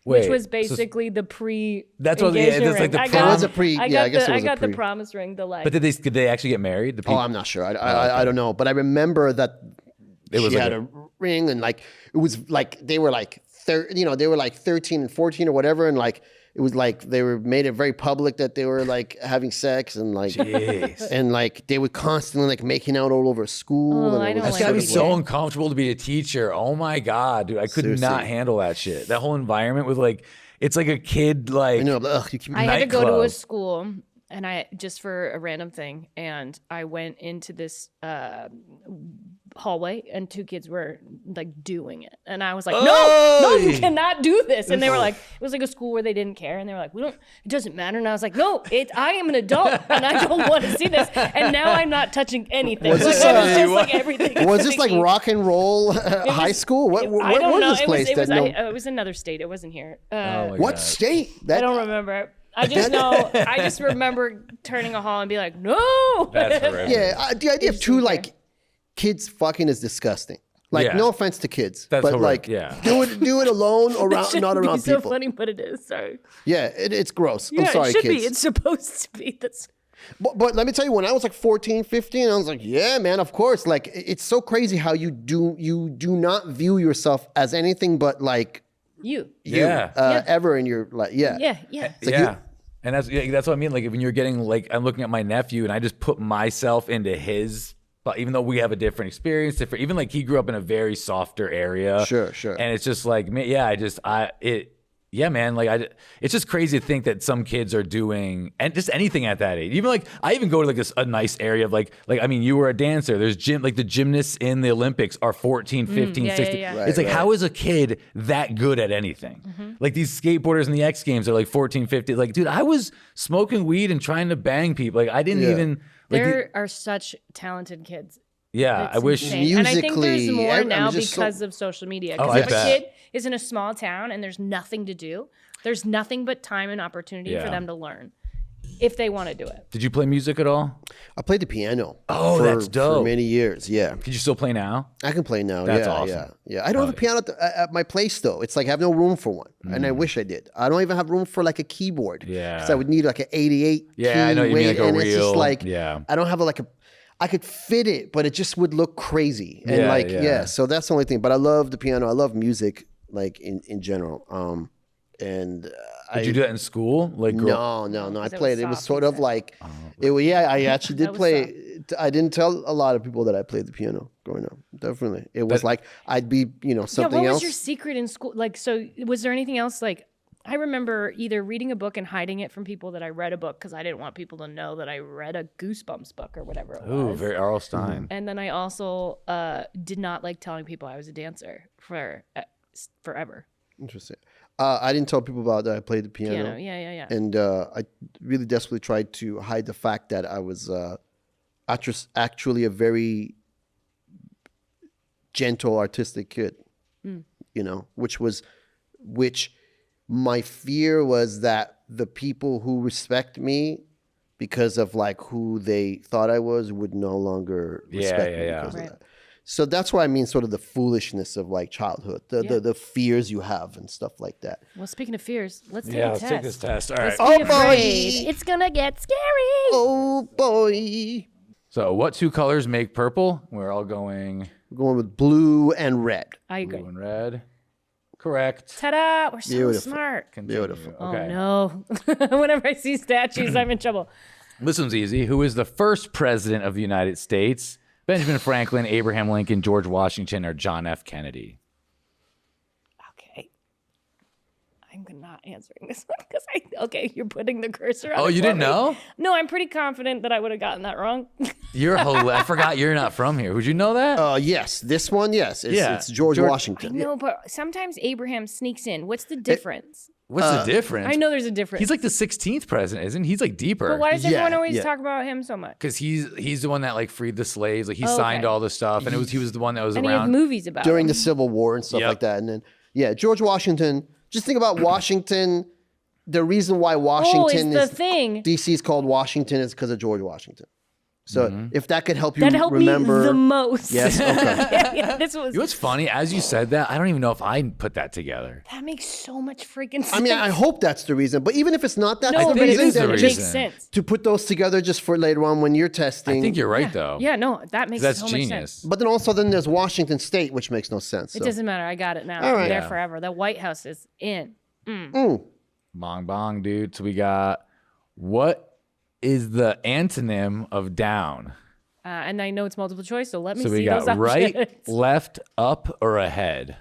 Wait, which was basically the pre. That's what. Yeah, that's like the. It was a pre. I guess it was I got the promise ring. The like. But did they actually get married? The oh, I'm not sure. I don't know. But I remember that she had a ring, and like it was like they were like they were like 13 and 14 or whatever, and like it was like they were made it very public that they were like having sex and like and like they were constantly like making out all over school. I don't That's gotta be so uncomfortable to be a teacher. Oh my god, dude, I could not handle that shit. That whole environment with like it's like a kid like. I know. Ugh, I had to go to a school and I just for a random thing, and I went into this hallway and two kids were like doing it, and I was like, no, you cannot do this. And they were like, it was like a school where they didn't care, and they were like, it doesn't matter. And I was like, no, I am an adult and I don't want to see this. And now I'm not touching anything. Was this, just like everything. Was this like rock and roll high school? Where was this place? It was another state. It wasn't here. What state? I don't remember. I just know. I just remember turning a hall and be like, no. That's horrific. Yeah, the idea of two like kids fucking is disgusting. Like, no offense to kids, but horrific. Like, do it alone or not around so people. Funny, but it is. Sorry. Yeah, it's gross. Yeah, I'm sorry, it should kids. be. It's supposed to be. That's. But let me tell you, when I was like 14, 15, I was like, yeah, man, of course. Like, it's so crazy how you do not view yourself as anything but like ever in your life. Yeah. It's like and that's what I mean. Like when you're getting like, I'm looking at my nephew and I just put myself into his. But even though we have a different experience, even like he grew up in a very softer area. Sure. And it's just like, man, man, like it's just crazy to think that some kids are doing and just anything at that age. Even like I even go to like a nice area of like I mean, you were a dancer. There's like the gymnasts in the Olympics are 14, 15, 16. Yeah. It's like how is a kid that good at anything? Mm-hmm. Like these skateboarders in the X Games are like 14, 15. Like, dude, I was smoking weed and trying to bang people. Like I didn't even. Like there are such talented kids. Yeah, it's I wish. Insane. And I think there's more now because of social media. Because if a kid is in a small town and there's nothing to do, there's nothing but time and opportunity for them to learn if they want to do it. Did you play music at all? I played the piano. Oh, that's dope. For many years, yeah. Could you still play now? I can play now. That's awesome. Yeah. I don't have a piano at my place though. It's like I have no room for one, and I wish I did. I don't even have room for like a keyboard. Yeah. Because I would need like an 88. Yeah, I know you mean like a real. It's just like I don't have I could fit it, but it just would look crazy. And so that's the only thing. But I love the piano. I love music, like in general. Did you do that in school? Like no. I played. It was sort of like, I actually did play. I didn't tell a lot of people that I played the piano growing up. Definitely, it was like I'd be, something else. What was your secret in school? Like, so was there anything else? Like, I remember either reading a book and hiding it from people that I read a book because I didn't want people to know that I read a Goosebumps book or whatever it was. Ooh, very R.L. Stein. And then I also did not like telling people I was a dancer forever. Interesting. I didn't tell people about that I played the piano. Yeah. And I really desperately tried to hide the fact that I was actually a very gentle, artistic kid. Which my fear was that the people who respect me because of like who they thought I was would no longer respect me because of that. So that's why I mean sort of the foolishness of like childhood, the fears you have and stuff like that. Well, speaking of fears, let's take a test. Let's take this test. All right. Let's be afraid. It's gonna get scary. Oh boy. So what two colors make purple? We're all going with blue and red. I agree. Blue and red. Correct. Ta-da! We're so smart. Beautiful. Okay. Oh no! Whenever I see statues, I'm in trouble. This one's easy. Who is the first president of the United States? Benjamin Franklin, Abraham Lincoln, George Washington, or John F. Kennedy? Okay. I'm not answering this one because you're putting the cursor on. Oh, you didn't know? No, I'm pretty confident that I would have gotten that wrong. I forgot you're not from here. Would you know that? Yes. This one, yes. It's George Washington. No, but sometimes Abraham sneaks in. What's the difference? What's the difference? I know there's a difference. He's like the 16th president, isn't he? He's like deeper. But why does everyone Yeah, always yeah. talk about him so much? Because he's the one that like freed the slaves. Like he Oh, signed okay. all the stuff, and he was the one that was And he has around. movies about during him. the Civil War and stuff Yep. like that. And then, yeah, George Washington. Just think about Washington. The reason why Washington it's the thing. DC is called Washington is because of George Washington. So if that could help you That helped remember, me the most. yes, okay. Yeah, this was. You know what's funny? As you said that, I don't even know if I put that together. That makes so much freaking sense. I mean, I hope that's the reason. But even if it's not that, no, that's but the it reason. is. the It reason. makes sense. To put those together just for later on when you're testing. I think you're right though. Yeah, no, that makes That's so genius. much sense. But then also then there's Washington State, which makes no sense. It So. doesn't matter. I got it now. All right. There Yeah. forever. The White House is in. Bong bong, dude. So we got, what is the antonym of down? And I know it's multiple choice, so let me So see we those got right, options. left, up, or ahead.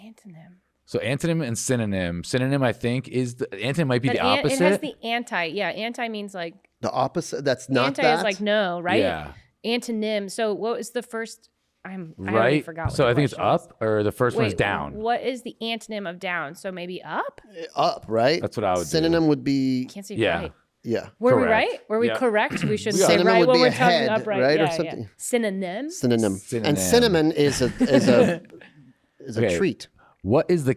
Antonym. So antonym and synonym. Synonym, I think, is the antonym might be But the opposite. it has the anti. Yeah, anti means like The opposite. That's not anti that. is like no, right? Yeah. Antonym. So what was the first? I already Right. forgot. What So the I think it's question was. up, or the first one's Wait, down. What is the antonym of down? So maybe up? Up, right? That's what I would do. Synonym would be, Can't say Yeah. right. yeah. Were we Correct. right? Were we Yep. correct? We should Yeah. say Synonym right would when be we're ahead, talking upright. right, or Yeah, something. yeah. Synonym. Synonym. Synonym. And cinnamon is a Okay. treat. What is the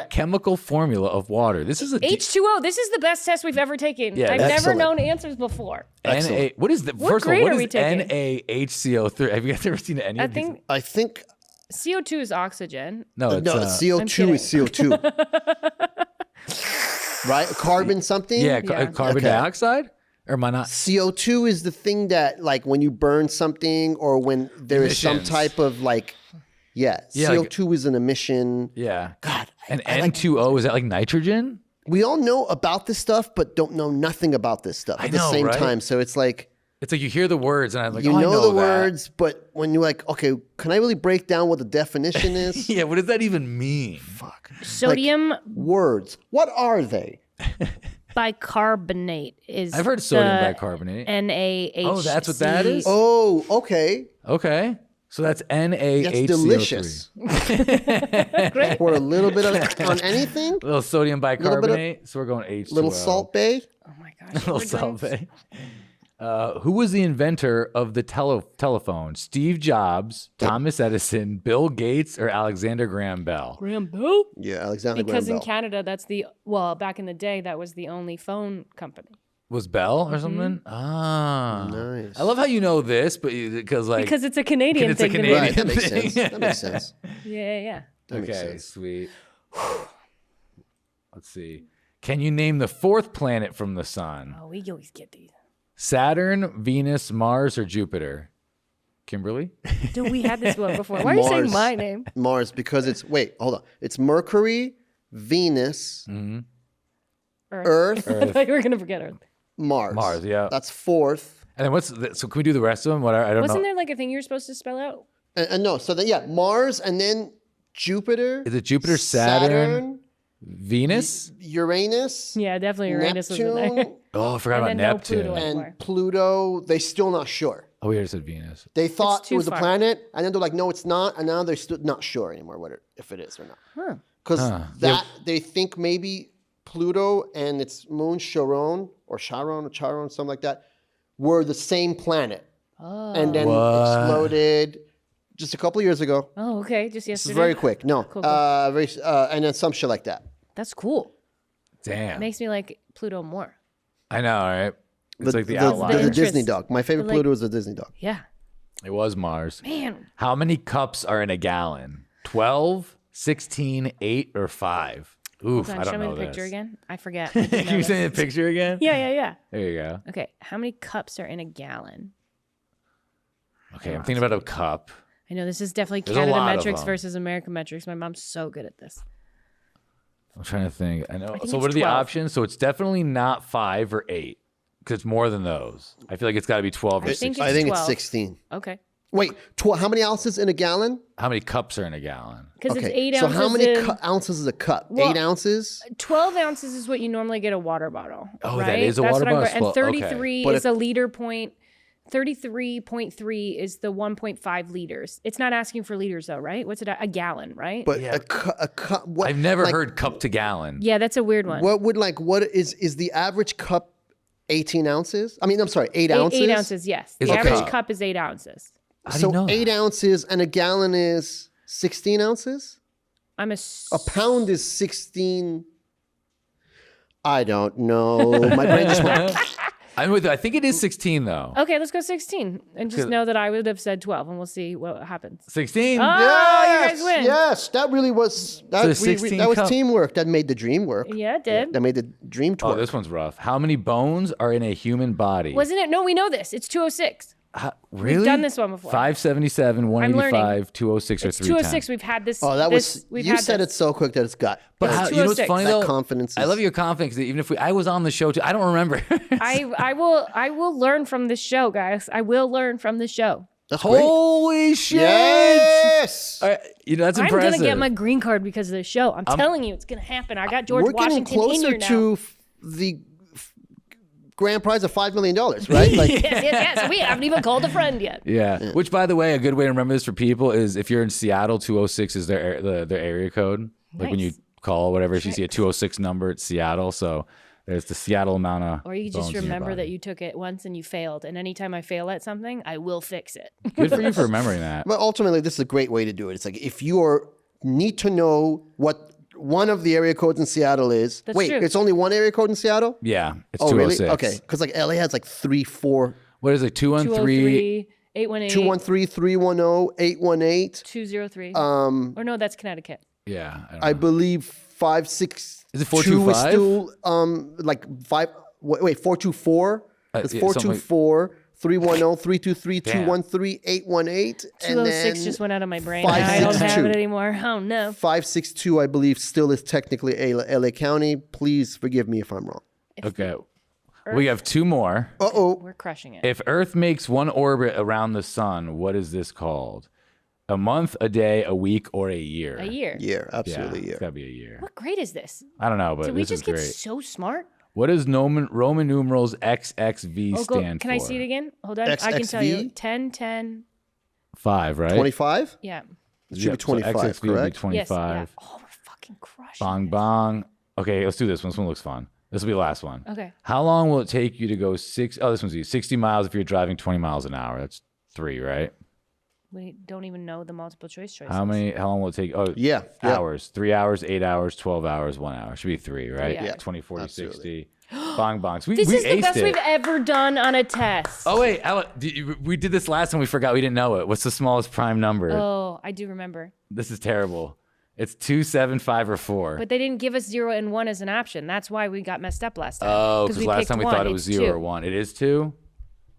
chemical formula of water? This is a H2O. This is the best test we've ever taken. Yeah, I've never excellent. known answers before. Excellent. What is the What first of all? grade What are is we taking? NaHCO3? Have you guys ever seen any I of these? think I think CO2 is oxygen. No, it's no, CO2 kidding. is CO2. Right? Carbon something? yeah, Yeah. carbon Okay. dioxide. Or am I not? CO2 is the thing that like when you burn something or when there is some Emissions. type of like Yeah, CO2 is an emission. Yeah. God, And I like- N2O, is that like nitrogen? we all know about this stuff but don't know nothing about this stuff at the know, same right? time. So it's like It's like you hear the words and I'm like, you oh, I know know the that. words, but when you're like, okay, can I really break down what the definition is? Yeah, what does that even mean? Fuck. Sodium Words. What are they? bicarbonate is. I've heard sodium the bicarbonate. NaHC. Oh, that's what that is? Oh, okay. Okay. So that's NaHCO3. That's delicious. Pour a little bit of on anything. A little sodium bicarbonate. So we're going H2O. Little Salt Bay. Oh my gosh. Little we're doing- salt bay. Who was the inventor of the telephone? Steve Jobs, Thomas Edison, Bill Gates, or Alexander Graham Bell? Graham Bell? Yeah, Alexander Because Graham in Bell. Canada, back in the day, that was the only phone company. Was Bell Mm-hmm. or something? Ah, Nice. I love how you know this, but because like Because it's a Canadian it's a thing. to me. Canadian Right, that makes thing. sense. That makes sense. Yeah. That makes okay, sense. sweet. Let's see. Can you name the fourth planet from the sun? Oh, we always get these. Saturn, Venus, Mars, or Jupiter? Kimberly? Dude, we had this one before. Why are you saying Mars. my name? Mars, because it's hold on. It's Mercury, Venus, Earth, I thought you were going to forget Earth. Mars. Mars, yeah. That's fourth. And then so can we do the rest of them? What I don't Wasn't know. there like a thing you were supposed to spell out? And no, so then Mars and then Jupiter. Is it Jupiter, Saturn, Venus? Uranus, Yeah, definitely Uranus was in there. Neptune, Oh, I forgot about And then no Neptune. Pluto. and Anymore. Pluto. They're still not sure. Oh, we already said Venus. They thought too it was a far. planet, and then they're like, no, it's not. And now they're still not sure anymore if it is or not. Huh. Because they think maybe Pluto and its moon Charon, something like that, were the same planet. Oh. And then exploded just a couple of years ago. Oh, okay. Just It's yesterday. very quick. No. Cool. And then some shit like that. That's cool. Damn. Makes me like Pluto more. I know, right? It's like the the outlier. The Disney interest. dog. My favorite Like- Pluto is the Disney dog. Yeah. It was Mars. Man. How many cups are in a gallon? 12, 16, 8, or 5? Oof, Hold on, I don't show me know the picture this. again. I forget. I didn't know Can you this. see the picture again? Yeah. There you go. Okay. How many cups are in a gallon? Okay, I'm thinking about a cup. I know this is definitely There's a Canada lot of metrics them. versus American metrics. My mom's so good at this. I'm trying to think. I know. think So it's what are the 12. options? So it's definitely not 5 or 8 because it's more than those. I feel like it's got to be 12 or I think 16. I think it's 12. 16. Okay. Wait, how many ounces in a gallon? How many cups are in a gallon? Because it's Okay. 8 So ounces. how many in- ounces is a cup? Well, 8 ounces? 12 ounces is what you normally get a water bottle. Oh, right? that is a That's water what I'm bottle? go- And Okay. 33 But is a liter point. 33.3 is the 1.5 liters. It's not asking for liters though, right? What's it? A gallon, right? But Yeah. a cup. What, I've never like, heard cup to gallon. Yeah, that's a weird one. what is the average cup 18 ounces? I mean, I'm sorry, 8 ounces? 8 ounces, yes. Is The a average cup. cup is 8 ounces. How do So you know 8 that? ounces and a gallon is 16 ounces? I'm A pound is 16. I don't know. My brain just went. I'm with you. I think it is 16 though. Okay, let's go 16 and just know that I would have said 12 and we'll see what happens. 16? Oh, you guys win. Yes, that really was that, So we- 16 that was cup. teamwork. That made the dream work. Yeah, it did. That made the dream Oh, twerk. this one's rough. How many bones are in a human body? Wasn't it? No, we know this. It's 206. Really? done this one before. 577, 185, 206, or It's 310. 206. We've had this. Oh, that was We've you had said this. it so quick that it's got. But It's how, you know what's 206. funny That though? confidence I is- love your confidence. That even if I was on the show too, I don't remember. I will learn from this show, guys. I will learn from the show. That's great. Holy shit! Yes. All right, you know, that's I'm impressive. gonna get my green card because of this show. I'm telling you, it's gonna happen. I got George We're getting Washington in closer here now. to the grand prize of $5 million, right? Like, yes. We haven't even called a friend yet. Yeah. Which, by the way, a good way to remember this for people is if you're in Seattle, 206 is their area code. Like when you Nice. call whatever, if you see a 206 number, it's Seattle. So there's the Seattle amount of. Or you could just bones in your remember that body. you took it once and you failed. And anytime I fail at something, I will fix it. Good for you for remembering that. but ultimately, this is a great way to do it. It's like if you need to know what one of the area codes in Seattle is. That's Wait, true. it's only one area code in Seattle? Yeah, it's Oh, really? 206. Okay, because like LA has like 3, 4, What is it? 213. 203, 818, 213, 310, 818. 203. Or no, that's Connecticut. Yeah. I don't I know. believe 562 Is it is 425? still like 5. Wait, 424. It's yeah, something like- 424, 310, 323, Damn. 213, 818, and 206 then just went out of my brain. I don't have 562. it anymore. Oh no. 562, I believe, still is technically LA County. Please forgive me if I'm wrong. Okay. We have two more. Uh-oh. We're crushing it. If Earth makes one orbit around the sun, what is this called? A month, a day, a week, or a year? A year. Yeah, Yeah, absolutely. it's Yeah. got to be a year. What grade is this? I don't know, but Did we this is just get great. so smart? What does Roman numerals XXV Oh, stand can for? I see it again? Hold on. I can tell XXV? you. 10, 10. 5, right? 25? Yeah. It should be 25, so XXV would be correct? 25. Yes. Yeah. Oh, we're fucking crushing. Bong this. bong. Okay, let's do this one. This one looks fun. This will be the last one. Okay. How long will it take you to go this one's easy. 60 miles if you're driving 20 miles an hour. That's 3, right? We don't even know the multiple choice choices. How long will it take? Oh, Yeah. hours. 3 hours, 8 hours, 12 hours, 1 hour. Should be 3, right? hours. Yeah. 20, 40, Absolutely. 60. Bong bongs. We This is the aced best it. we've ever done on a test. Oh, wait. We did this last time. We forgot. We didn't know it. What's the smallest prime number? Oh, I do remember. This is terrible. It's 2, 7, 5, or 4. But they didn't give us 0 and 1 as an option. That's why we got messed up last time. Oh, because we last picked time we 1. thought it was It's 0 2. or 1. It is 2?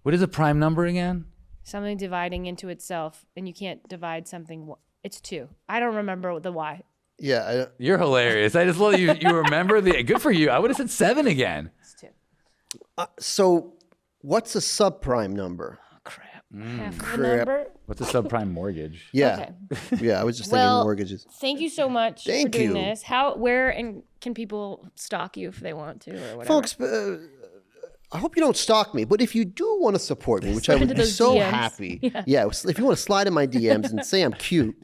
What is a prime number again? Something dividing into itself, and you can't divide something. It's 2. I don't remember the why. Yeah. You're hilarious. I just love that you remember the. Good for you. I would have said 7 again. It's 2. So what's a subprime number? Oh, crap. Half the Crap. number. What's a subprime mortgage? Yeah. Okay. Yeah, I was just thinking Well, mortgages. thank you so much Thank for doing you. this. Where, and can people stalk you if they want to or whatever? Folks, I hope you don't stalk me, but if you do want to support me, which I Slide would into be those so DMs. happy. Yeah, if you want to slide in my DMs and say I'm cute,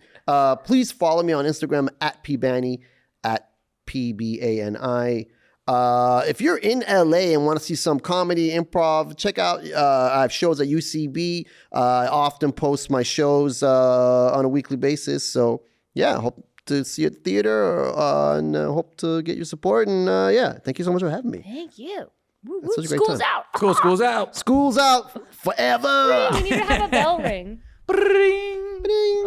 please follow me on Instagram at pbani, at PBANI. If you're in LA and want to see some comedy, improv, check out, I have shows at UCB. I often post my shows on a weekly basis. So yeah, I hope to see you at the theater and hope to get your support. And yeah, thank you so much for having me. Thank you. Woo, That's woo. such a great School's time. out. School's out. School's out forever. We need to have a bell ring. Bring. Ding.